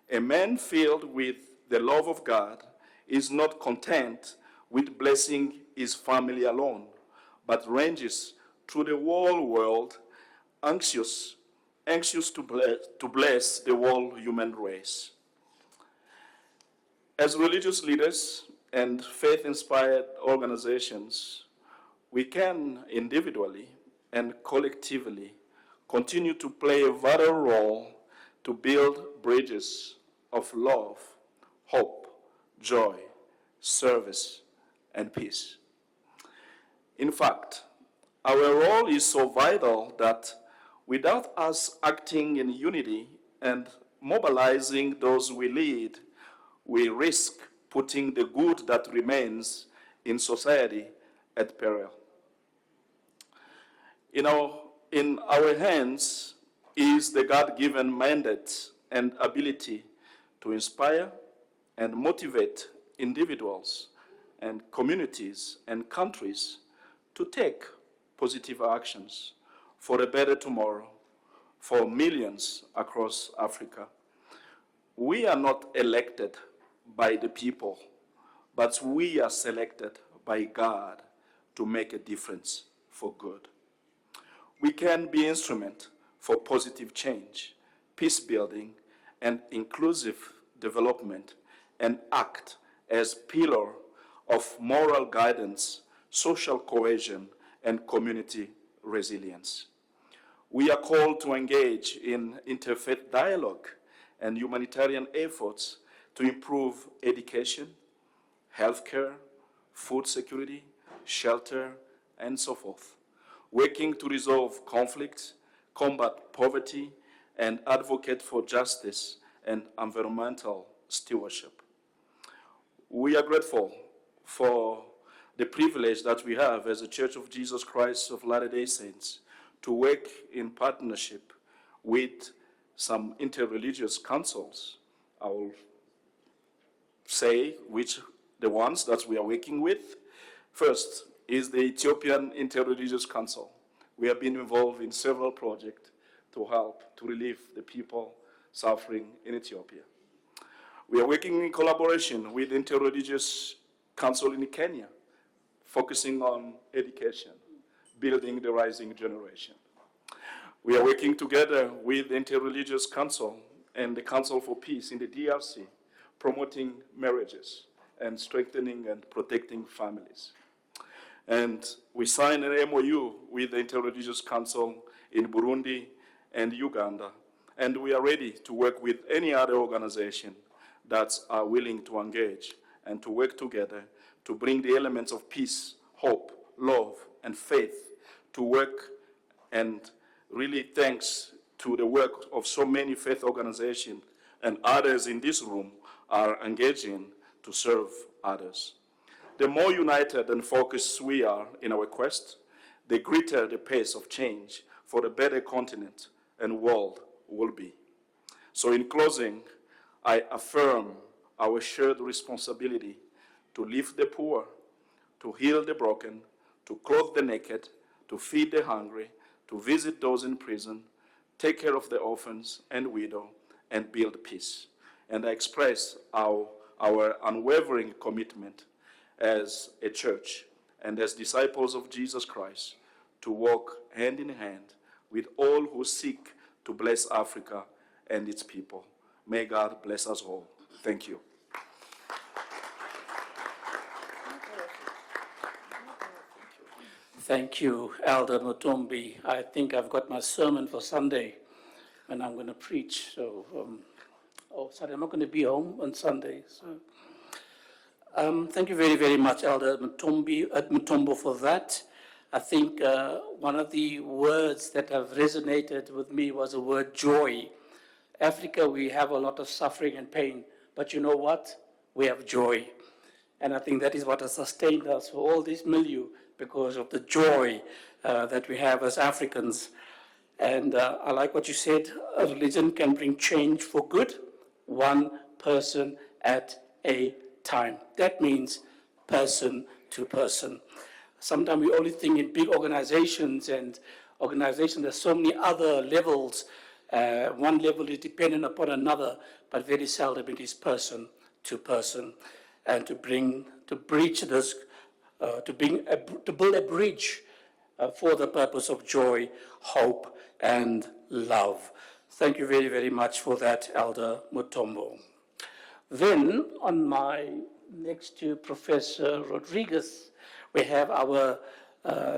S6: A man filled with the love of God is not content with blessing his family alone, but ranges through the whole world, anxious to bless the whole human race." As religious leaders and faith-inspired organizations, we can individually and collectively continue to play a vital role to build bridges of love, hope, joy, service, and peace. In fact, our role is so vital that without us acting in unity and mobilizing those we lead, we risk putting the good that remains in society at peril. In our hands is the God-given mandate and ability to inspire and motivate individuals and communities and countries to take positive actions for a better tomorrow for millions across Africa. We are not elected by the people, but we are selected by God to make a difference for good. We can be instrument for positive change, peace building, and inclusive development, and act as pillar of moral guidance, social cohesion, and community resilience. We are called to engage in interfaith dialogue and humanitarian efforts to improve education, healthcare, food security, shelter, and so forth, working to resolve conflicts, combat poverty, and advocate for justice and environmental stewardship. We are grateful for the privilege that we have as a Church of Jesus Christ of Latter-day Saints to work in partnership with some interreligious councils. I will say which the ones that we are working with. First is the Ethiopian Interreligious Council. We have been involved in several projects to help to relieve the people suffering in Ethiopia. We are working in collaboration with Interreligious Council in Kenya, focusing on education, building the rising generation. We are working together with the Interreligious Council and the Council for Peace in the DRC, promoting marriages and strengthening and protecting families. And we signed an MOU with the Interreligious Council in Burundi and Uganda, and we are ready to work with any other organization that are willing to engage and to work together to bring the elements of peace, hope, love, and faith to work. And really thanks to the work of so many faith organizations and others in this room are engaging to serve others. The more united and focused we are in our quest, the greater the pace of change for a better continent and world will be. So in closing, I affirm our shared responsibility to lift the poor, to heal the broken, to clothe the naked, to feed the hungry, to visit those in prison, take care of the orphans and widow, and build peace. And I express our unwavering commitment as a church and as disciples of Jesus Christ to walk hand in hand with all who seek to bless Africa and its people. May God bless us all. Thank you.
S1: Thank you, Elder Mutombi. I think I've got my sermon for Sunday, and I'm going to preach. So, sorry, I'm not going to be home on Sunday. So, thank you very, very much, Elder Mutombo, for that. I think one of the words that have resonated with me was the word joy. Africa, we have a lot of suffering and pain, but you know what? We have joy. And I think that is what has sustained us for all this milieu, because of the joy that we have as Africans. And I like what you said, a religion can bring change for good, one person at a time. That means person to person. Sometimes we only think in big organizations, and organizations, there's so many other levels. One level is dependent upon another, but very seldom it is person to person. And to breach this, to build a bridge for the purpose of joy, hope, and love. Thank you very, very much for that, Elder Mutombo. Then, on my next to Professor Rodriguez, we have our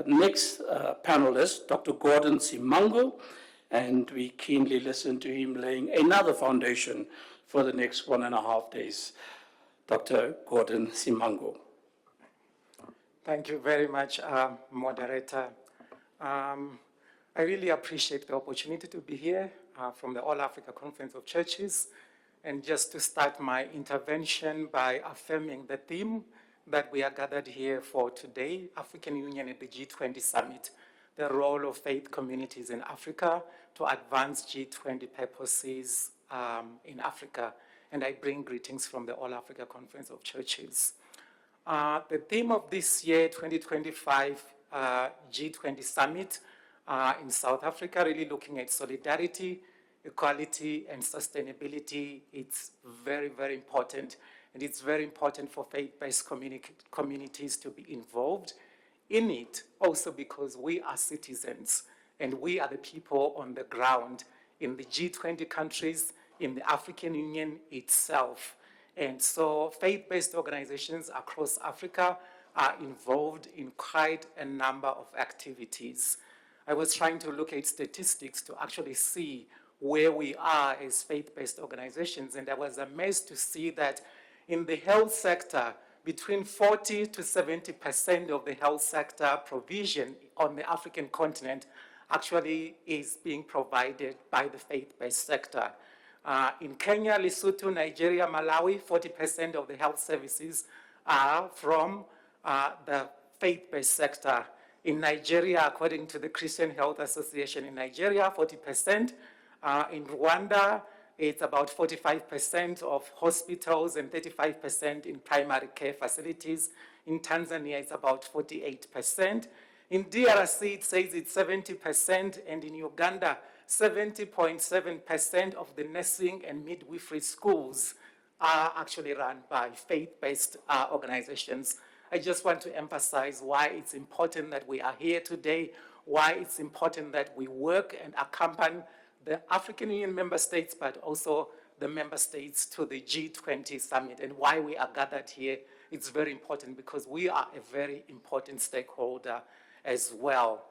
S1: next panelist, Dr. Gordon Simango, and we keenly listen to him laying another foundation for the next 1.5 days. Dr. Gordon Simango.
S7: Thank you very much, Moderator. I really appreciate the opportunity to be here from the All Africa Conference of Churches, and just to start my intervention by affirming the theme that we are gathered here for today, African Union at the G20 Summit, the role of faith communities in Africa to advance G20 purposes in Africa. And I bring greetings from the All Africa Conference of Churches. The theme of this year, 2025 G20 Summit in South Africa, really looking at solidarity, equality, and sustainability. It's very, very important. And it's very important for faith-based communities to be involved in it, also because we are citizens and we are the people on the ground in the G20 countries, in the African Union itself. And so faith-based organizations across Africa are involved in quite a number of activities. I was trying to look at statistics to actually see where we are as faith-based organizations, and I was amazed to see that in the health sector, between 40 to 70% of the health sector provision on the African continent actually is being provided by the faith-based sector. In Kenya, Lesotho, Nigeria, Malawi, 40% of the health services are from the faith-based sector. In Nigeria, according to the Christian Health Association in Nigeria, 40%. In Rwanda, it's about 45% of hospitals and 35% in primary care facilities. In Tanzania, it's about 48%. In DRC, it says it's 70%, and in Uganda, 70.7% of the nursing and midwifery schools are actually run by faith-based organizations. I just want to emphasize why it's important that we are here today, why it's important that we work and accompany the African Union member states, but also the member states to the G20 summit, and why we are gathered here. It's very important because we are a very important stakeholder as well.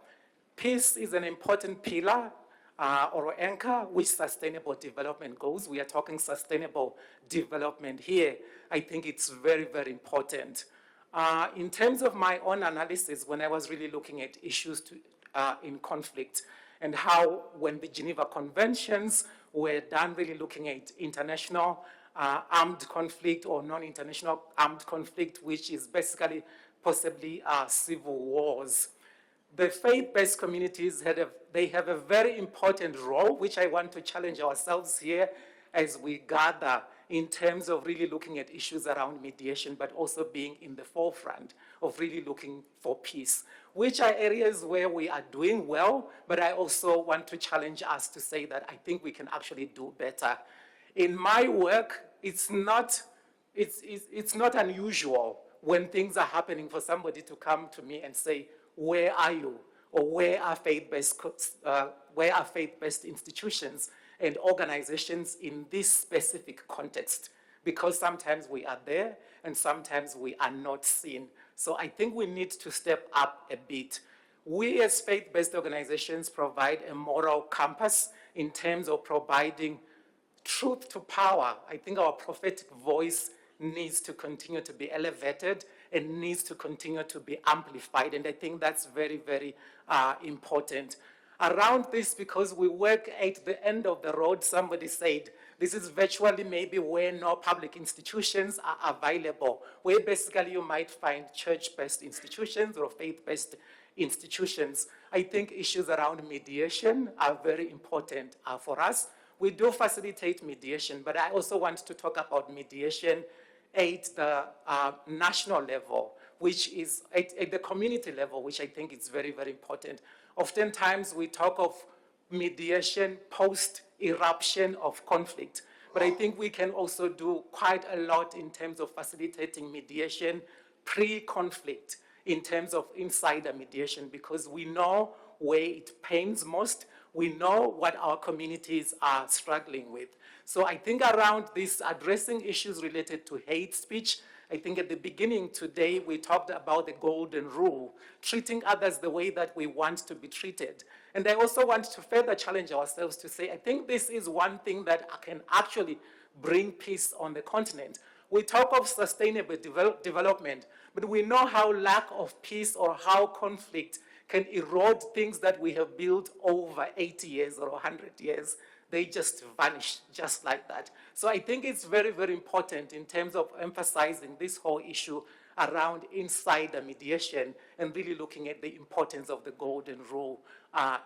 S7: Peace is an important pillar or anchor with sustainable development goals. We are talking sustainable development here. I think it's very, very important. In terms of my own analysis, when I was really looking at issues in conflict, and how when the Geneva Conventions were done really looking at international armed conflict or non-international armed conflict, which is basically possibly civil wars. The faith-based communities they have a very important role, which I want to challenge ourselves here as we gather in terms of really looking at issues around mediation, but also being in the forefront of really looking for peace, which are areas where we are doing well, but I also want to challenge us to say that I think we can actually do better. In my work, it's not unusual when things are happening for somebody to come to me and say, where are you? Or where are faith-based institutions and organizations in this specific context? Because sometimes we are there and sometimes we are not seen. So I think we need to step up a bit. We as faith-based organizations provide a moral compass in terms of providing truth to power. I think our prophetic voice needs to continue to be elevated and needs to continue to be amplified. And I think that's very, very important. Around this, because we work at the end of the road, somebody said, this is virtually maybe where no public institutions are available, where basically you might find church-based institutions or faith-based institutions. I think issues around mediation are very important for us. We do facilitate mediation, but I also want to talk about mediation at the national level, which is at the community level, which I think is very, very important. Oftentimes we talk of mediation post-eruption of conflict, but I think we can also do quite a lot in terms of facilitating mediation pre-conflict, in terms of insider mediation, because we know where it pains most, we know what our communities are struggling with. So I think around this, addressing issues related to hate speech, I think at the beginning today, we talked about the golden rule, treating others the way that we want to be treated. And I also want to further challenge ourselves to say, I think this is one thing that can actually bring peace on the continent. We talk of sustainable development, but we know how lack of peace or how conflict can erode things that we have built over 80 years or 100 years. They just vanish just like that. So I think it's very, very important in terms of emphasizing this whole issue around insider mediation and really looking at the importance of the golden rule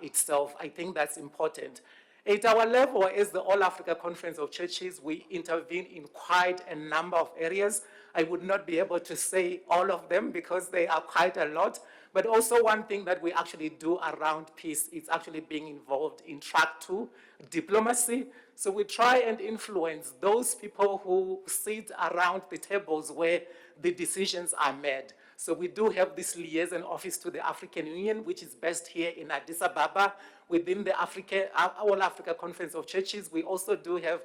S7: itself. I think that's important. At our level, as the All Africa Conference of Churches, we intervene in quite a number of areas. I would not be able to say all of them because they are quite a lot. But also one thing that we actually do around peace is actually being involved in track 2, diplomacy. So we try and influence those people who sit around the tables where the decisions are made. So we do have this liaison office to the African Union, which is based here in Addis Ababa. Within the All Africa Conference of Churches, we also do have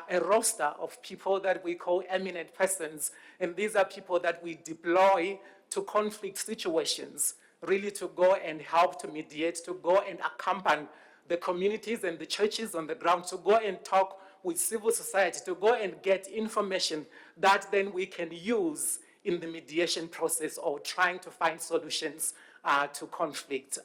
S7: a roster of people that we call eminent persons. And these are people that we deploy to conflict situations, really to go and help to mediate, to go and accompany the communities and the churches on the ground, to go and talk with civil society, to go and get information that then we can use in the mediation process or trying to find solutions to conflict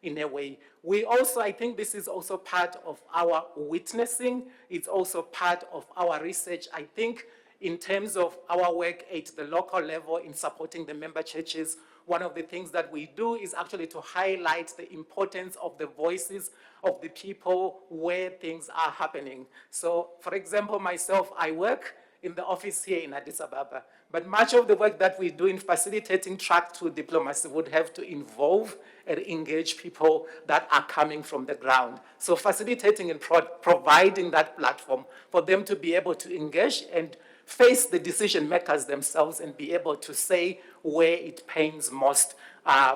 S7: in a way. We also, I think this is also part of our witnessing. It's also part of our research. I think in terms of our work at the local level in supporting the member churches, one of the things that we do is actually to highlight the importance of the voices of the people where things are happening. So, for example, myself, I work in the office here in Addis Ababa, but much of the work that we do in facilitating track 2 diplomacy would have to involve and engage people that are coming from the ground. So facilitating and providing that platform for them to be able to engage and face the decision makers themselves and be able to say where it pains most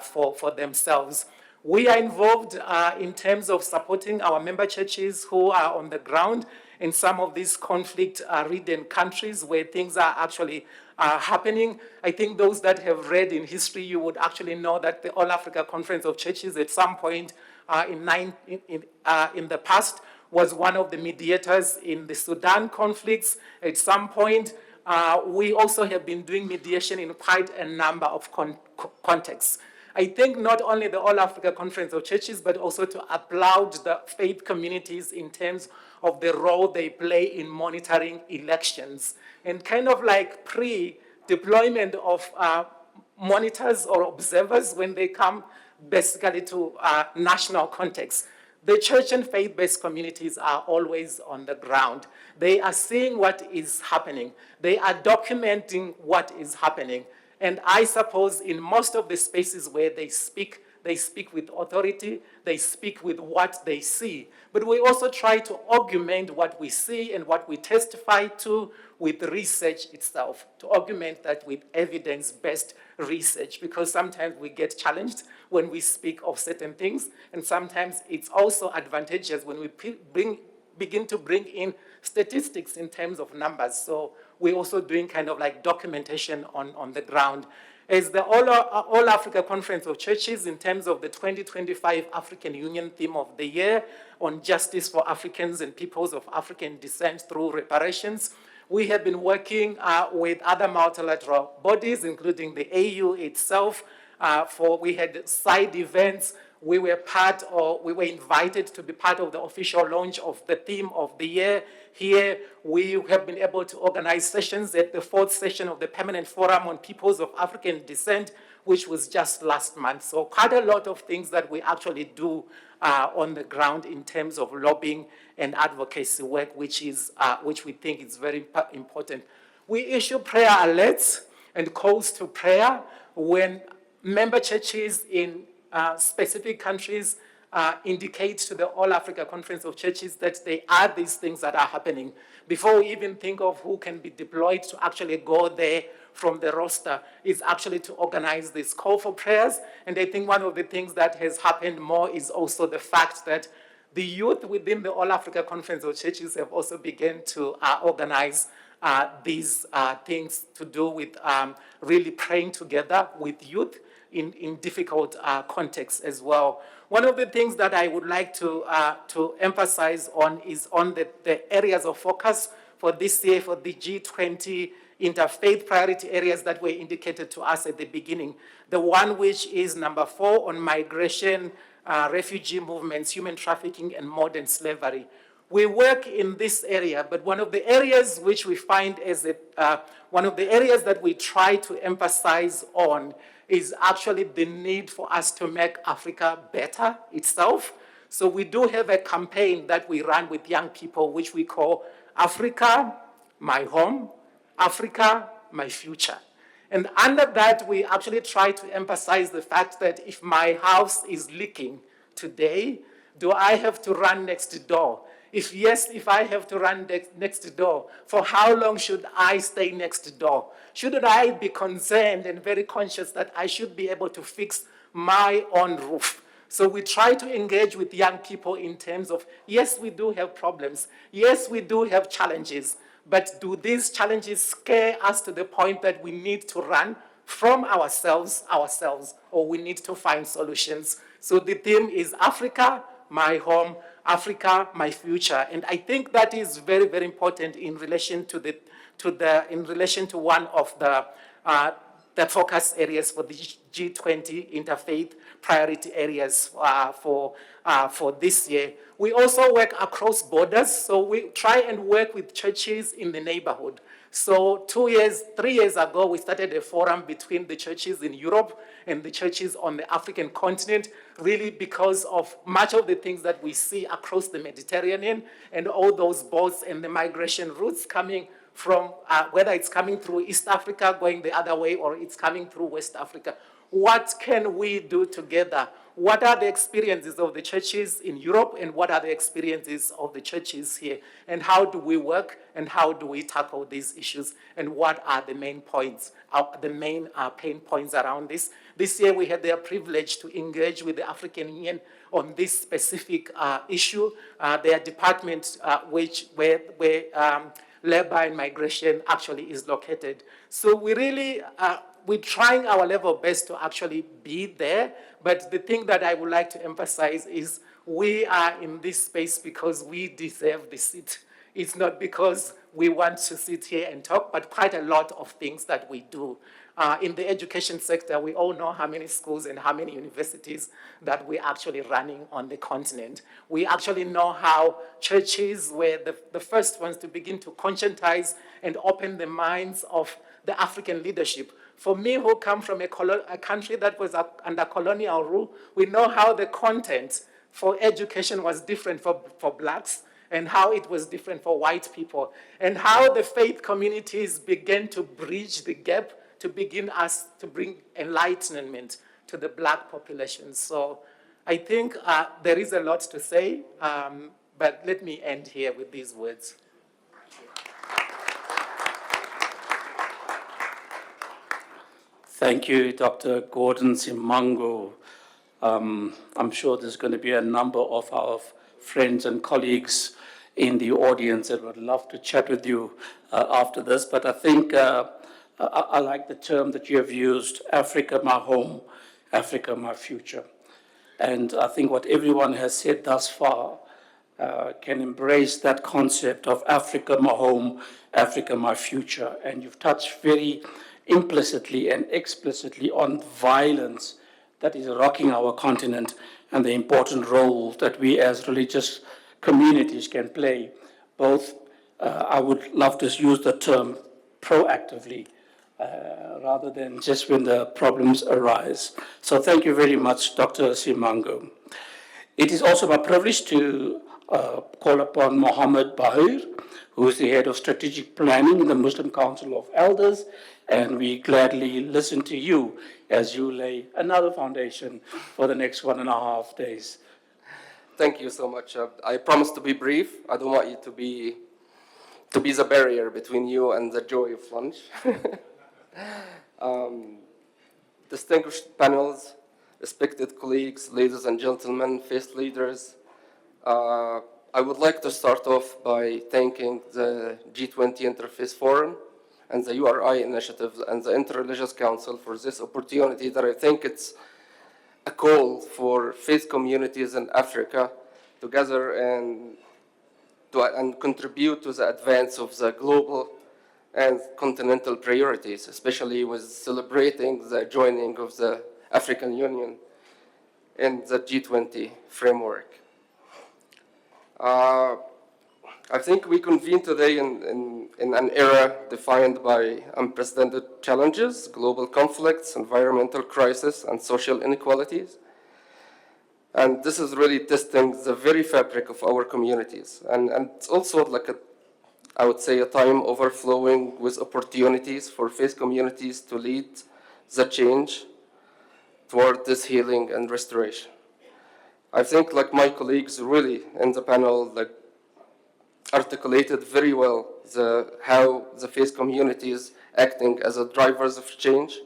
S7: for themselves. We are involved in terms of supporting our member churches who are on the ground in some of these conflict-ridden countries where things are actually happening. I think those that have read in history, you would actually know that the All Africa Conference of Churches at some point in the past was one of the mediators in the Sudan conflicts. At some point, we also have been doing mediation in quite a number of contexts. I think not only the All Africa Conference of Churches, but also to applaud the faith communities in terms of the role they play in monitoring elections and kind of like pre-deployment of monitors or observers when they come basically to national context. The church and faith-based communities are always on the ground. They are seeing what is happening. They are documenting what is happening. And I suppose in most of the spaces where they speak with authority, they speak with what they see. But we also try to augment what we see and what we testify to with research itself, to augment that with evidence-based research, because sometimes we get challenged when we speak of certain things, and sometimes it's also advantageous when we begin to bring in statistics in terms of numbers. So we're also doing kind of like documentation on the ground. As the All Africa Conference of Churches, in terms of the 2025 African Union Theme of the Year on justice for Africans and peoples of African descent through reparations, we have been working with other multilateral bodies, including the AU itself. We had side events. We were invited to be part of the official launch of the theme of the year. Here, we have been able to organize sessions at the 4th session of the Permanent Forum on Peoples of African Descent, which was just last month. So quite a lot of things that we actually do on the ground in terms of lobbying and advocacy work, which we think is very important. We issue prayer alerts and calls to prayer when member churches in specific countries indicate to the All Africa Conference of Churches that there are these things that are happening. Before we even think of who can be deployed to actually go there from the roster, is actually to organize this call for prayers. And I think one of the things that has happened more is also the fact that the youth within the All Africa Conference of Churches have also begun to organize these things to do with really praying together with youth in difficult contexts as well. One of the things that I would like to emphasize on is on the areas of focus for this year, for the G20 interfaith priority areas that were indicated to us at the beginning. The one which is number 4 on migration, refugee movements, human trafficking, and modern slavery. We work in this area, but one of the areas which we find as one of the areas that we try to emphasize on is actually the need for us to make Africa better itself. So we do have a campaign that we run with young people, which we call Africa, My Home, Africa, My Future. And under that, we actually try to emphasize the fact that if my house is leaking today, do I have to run next door? If yes, if I have to run next door, for how long should I stay next door? Should I be concerned and very conscious that I should be able to fix my own roof? So we try to engage with young people in terms of, yes, we do have problems. Yes, we do have challenges. But do these challenges scare us to the point that we need to run from ourselves, or we need to find solutions? So the theme is Africa, My Home, Africa, My Future. And I think that is very, very important in relation to one of the focus areas for the G20 interfaith priority areas for this year. We also work across borders, so we try and work with churches in the neighborhood. So 3 years ago, we started a forum between the churches in Europe and the churches on the African continent, really because of much of the things that we see across the Mediterranean and all those boats and the migration routes coming from, whether it's coming through East Africa, going the other way, or it's coming through West Africa. What can we do together? What are the experiences of the churches in Europe, and what are the experiences of the churches here? And how do we work, and how do we tackle these issues? And what are the main points, the main pain points around this? This year we had the privilege to engage with the African Union on this specific issue. Their department, where labor and migration actually is located. So we really, we're trying our level best to actually be there, but the thing that I would like to emphasize is we are in this space because we deserve the seat It's not because we want to sit here and talk, but quite a lot of things that we do. In the education sector, we all know how many schools and how many universities that we're actually running on the continent. We actually know how churches were the first ones to begin to conscientize and open the minds of the African leadership. For me, who come from a country that was under colonial rule, we know how the content for education was different for blacks and how it was different for white people, and how the faith communities began to bridge the gap to begin us to bring enlightenment to the black population. So I think there is a lot to say, but let me end here with these words.
S1: Thank you, Dr. Gordon Simango. I'm sure there's going to be a number of our friends and colleagues in the audience that would love to chat with you after this, but I think I like the term that you have used, Africa, my home, Africa, my future. And I think what everyone has said thus far can embrace that concept of Africa, my home, Africa, my future. And you've touched very implicitly and explicitly on violence that is rocking our continent and the important role that we as religious communities can play, both, I would love to use the term proactively, rather than just when the problems arise. So thank you very much, Dr. Simango. It is also my privilege to call upon Mohammed Bahir, who is the head of strategic planning in the Muslim Council of Elders, and we gladly listen to you as you lay another foundation for the next 1.5 days.
S8: Thank you so much. I promise to be brief. I don't want you to be the barrier between you and the joy of lunch. Distinguished panels, respected colleagues, ladies and gentlemen, faith leaders, I would like to start off by thanking the G20 Interfaith Forum and the URI Initiative and the Interreligious Council for this opportunity that I think it's a call for faith communities in Africa to gather and contribute to the advance of the global and continental priorities, especially with celebrating the joining of the African Union in the G20 framework. I think we convene today in an era defined by unprecedented challenges, global conflicts, environmental crisis, and social inequalities. And this is really testing the very fabric of our communities. And it's also like I would say, a time overflowing with opportunities for faith communities to lead the change toward this healing and restoration. I think like my colleagues really in the panel articulated very well how the faith communities acting as drivers of change,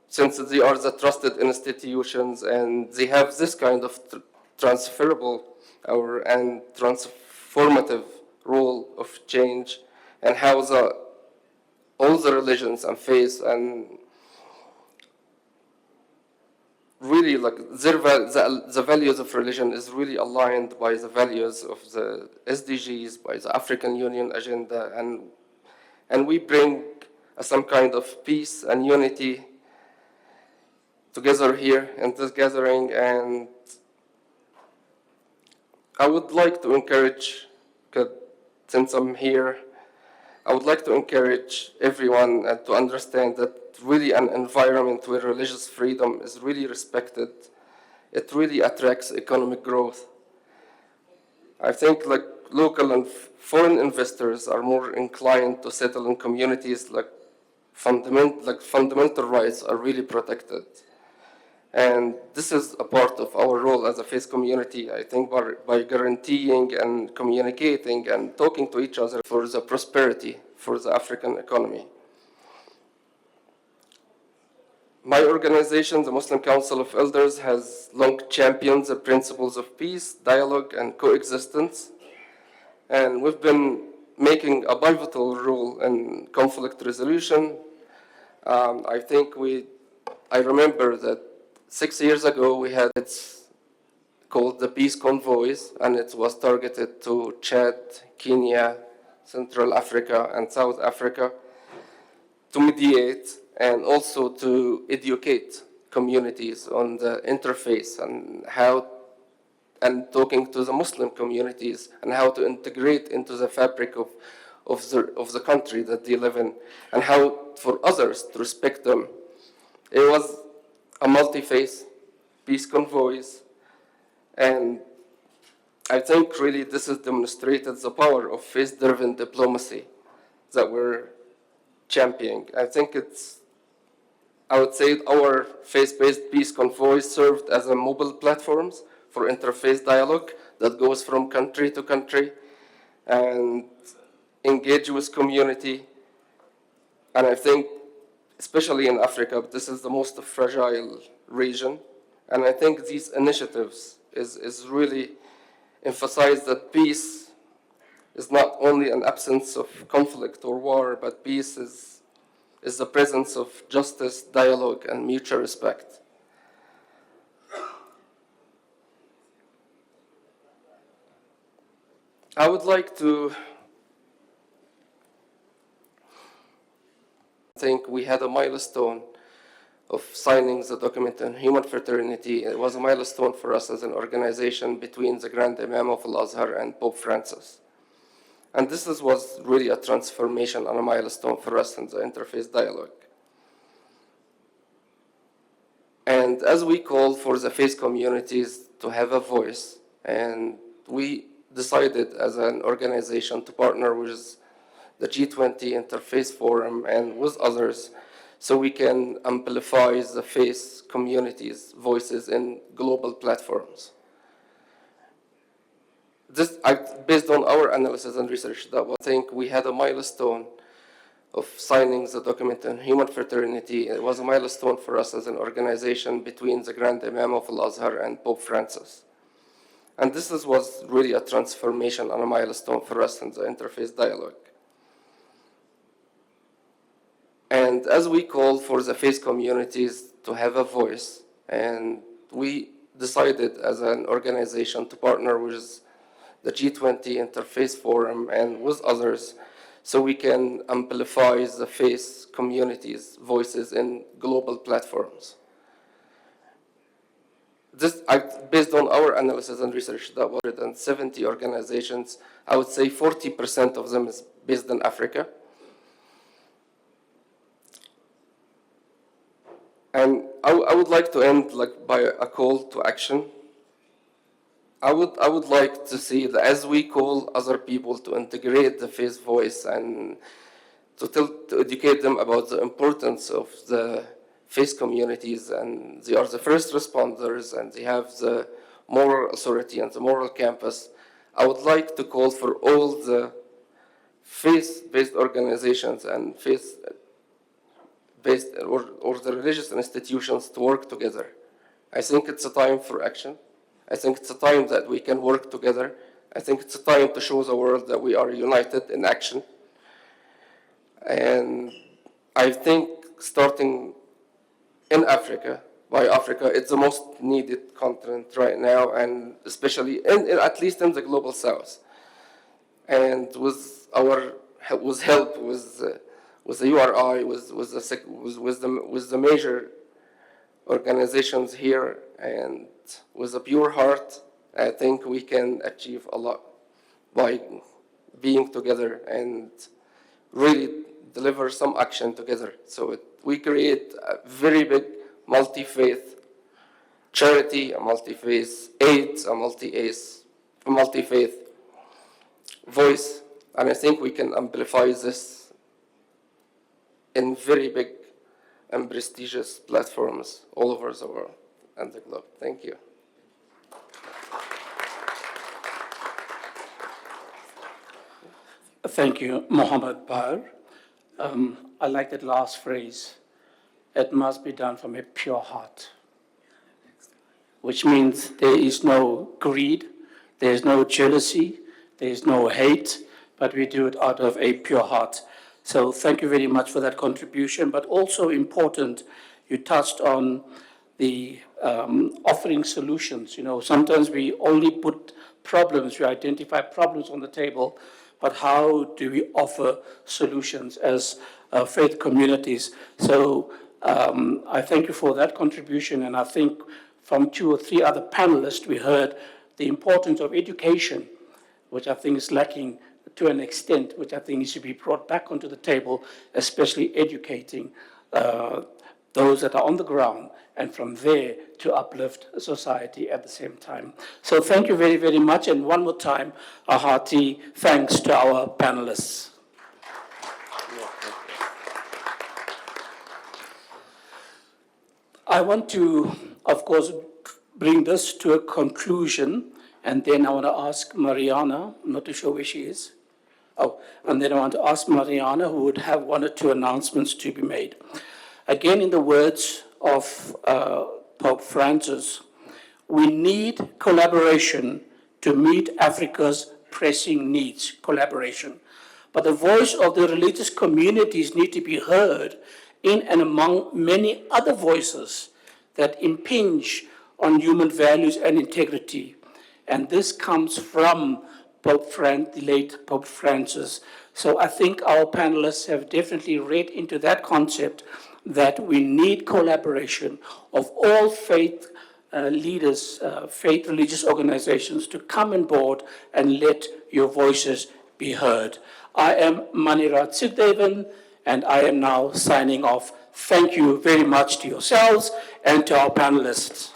S8: since they are the trusted institutions and they have this kind of transferable and transformative role of change, and how all the religions and faiths and really the values of religion is really aligned by the values of the SDGs, by the African Union agenda, and we bring some kind of peace and unity together here in this gathering. And I would like to encourage, since I'm here, I would like to encourage everyone to understand that really an environment where religious freedom is really respected, it really attracts economic growth. I think local and foreign investors are more inclined to settle in communities fundamental rights are really protected. And this is a part of our role as a faith community, I think, by guaranteeing and communicating and talking to each other for the prosperity for the African economy. My organization, the Muslim Council of Elders, has long championed the principles of peace, dialogue, and coexistence. And we've been making a pivotal role in conflict resolution. I remember that 6 years ago we had it's called the Peace Convoys, and it was targeted to Chad, Kenya, Central Africa, and South Africa to mediate and also to educate communities on the interfaith and talking to the Muslim communities and how to integrate into the fabric of the country that they live in, and how for others to respect them. It was a multi-faith peace convoys, and I think really this has demonstrated the power of faith-driven diplomacy that we're championing. I would say our faith-based peace convoys served as a mobile platforms for interfaith dialogue that goes from country to country and engage with community. And I think, especially in Africa, this is the most fragile region. And I think these initiatives is really emphasize that peace is not only an absence of conflict or war, but peace is the presence of justice, dialogue, and mutual respect. I would like to think we had a milestone of signing the document on human fraternity. It was a milestone for us as an organization between the Grand Imam of Al-Azhar and Pope Francis. And this was really a transformation and a milestone for us in the interfaith dialogue. And as we call for the faith communities to have a voice, and we decided as an organization to partner with the G20 Interfaith Forum and with others so we can amplify the faith communities' voices in global platforms. Based on our analysis and research, I think we had a milestone of signing the document on human fraternity. It was a milestone for us as an organization between the Grand Imam of Al-Azhar and Pope Francis. And this was really a transformation and a milestone for us in the interfaith dialogue. And as we call for the faith communities to have a voice, and we decided as an organization to partner with the G20 Interfaith Forum and with others so we can amplify the faith communities' voices in global platforms. Based on our analysis and research, that 170 organizations, I would say 40% of them is based in Africa. And I would like to end by a call to action. I would like to see that as we call other people to integrate the faith voice and to educate them about the importance of the faith communities, and they are the first responders and they have the moral authority and the moral campus, I would like to call for all the faith-based organizations and faith-based or the religious institutions to work together. I think it's a time for action. I think it's a time that we can work together. I think it's a time to show the world that we are united in action. And I think starting in Africa, by Africa, it's the most needed continent right now, and especially, at least in the global south. And with help with the URI, with the major organizations here, and with a pure heart, I think we can achieve a lot by being together and really deliver some action together. So we create a very big multi-faith charity, a multi-faith aid, a multi-faith voice, and I think we can amplify this in very big and prestigious platforms all over the world and the globe. Thank you.
S1: Thank you, Mohammed Bar. I like that last phrase. It must be done from a pure heart, which means there is no greed, there is no jealousy, there is no hate, but we do it out of a pure heart. So thank you very much for that contribution, but also important, you touched on the offering solutions. You know, sometimes we only put problems, we identify problems on the table, but how do we offer solutions as faith communities? So I thank you for that contribution, and I think from 2 or 3 other panelists we heard the importance of education, which I think is lacking to an extent, which I think needs to be brought back onto the table, especially educating those that are on the ground, and from there to uplift society at the same time. So thank you very, very much, and one more time, a hearty thanks to our panelists. I want to, of course, bring this to a conclusion, and then I want to ask Mariana, I'm not too sure where she is. Oh, and then I want to ask Mariana, who would have 1 or 2 announcements to be made. Again, in the words of Pope Francis, we need collaboration to meet Africa's pressing needs, collaboration. But the voice of the religious communities need to be heard in and among many other voices that impinge on human values and integrity. And this comes from the late Pope Francis. So I think our panelists have definitely read into that concept that we need collaboration of all faith leaders, faith religious organizations to come on board and let your voices be heard. I am Maniraj Sukdaven, and I am now signing off. Thank you very much to yourselves and to our panelists.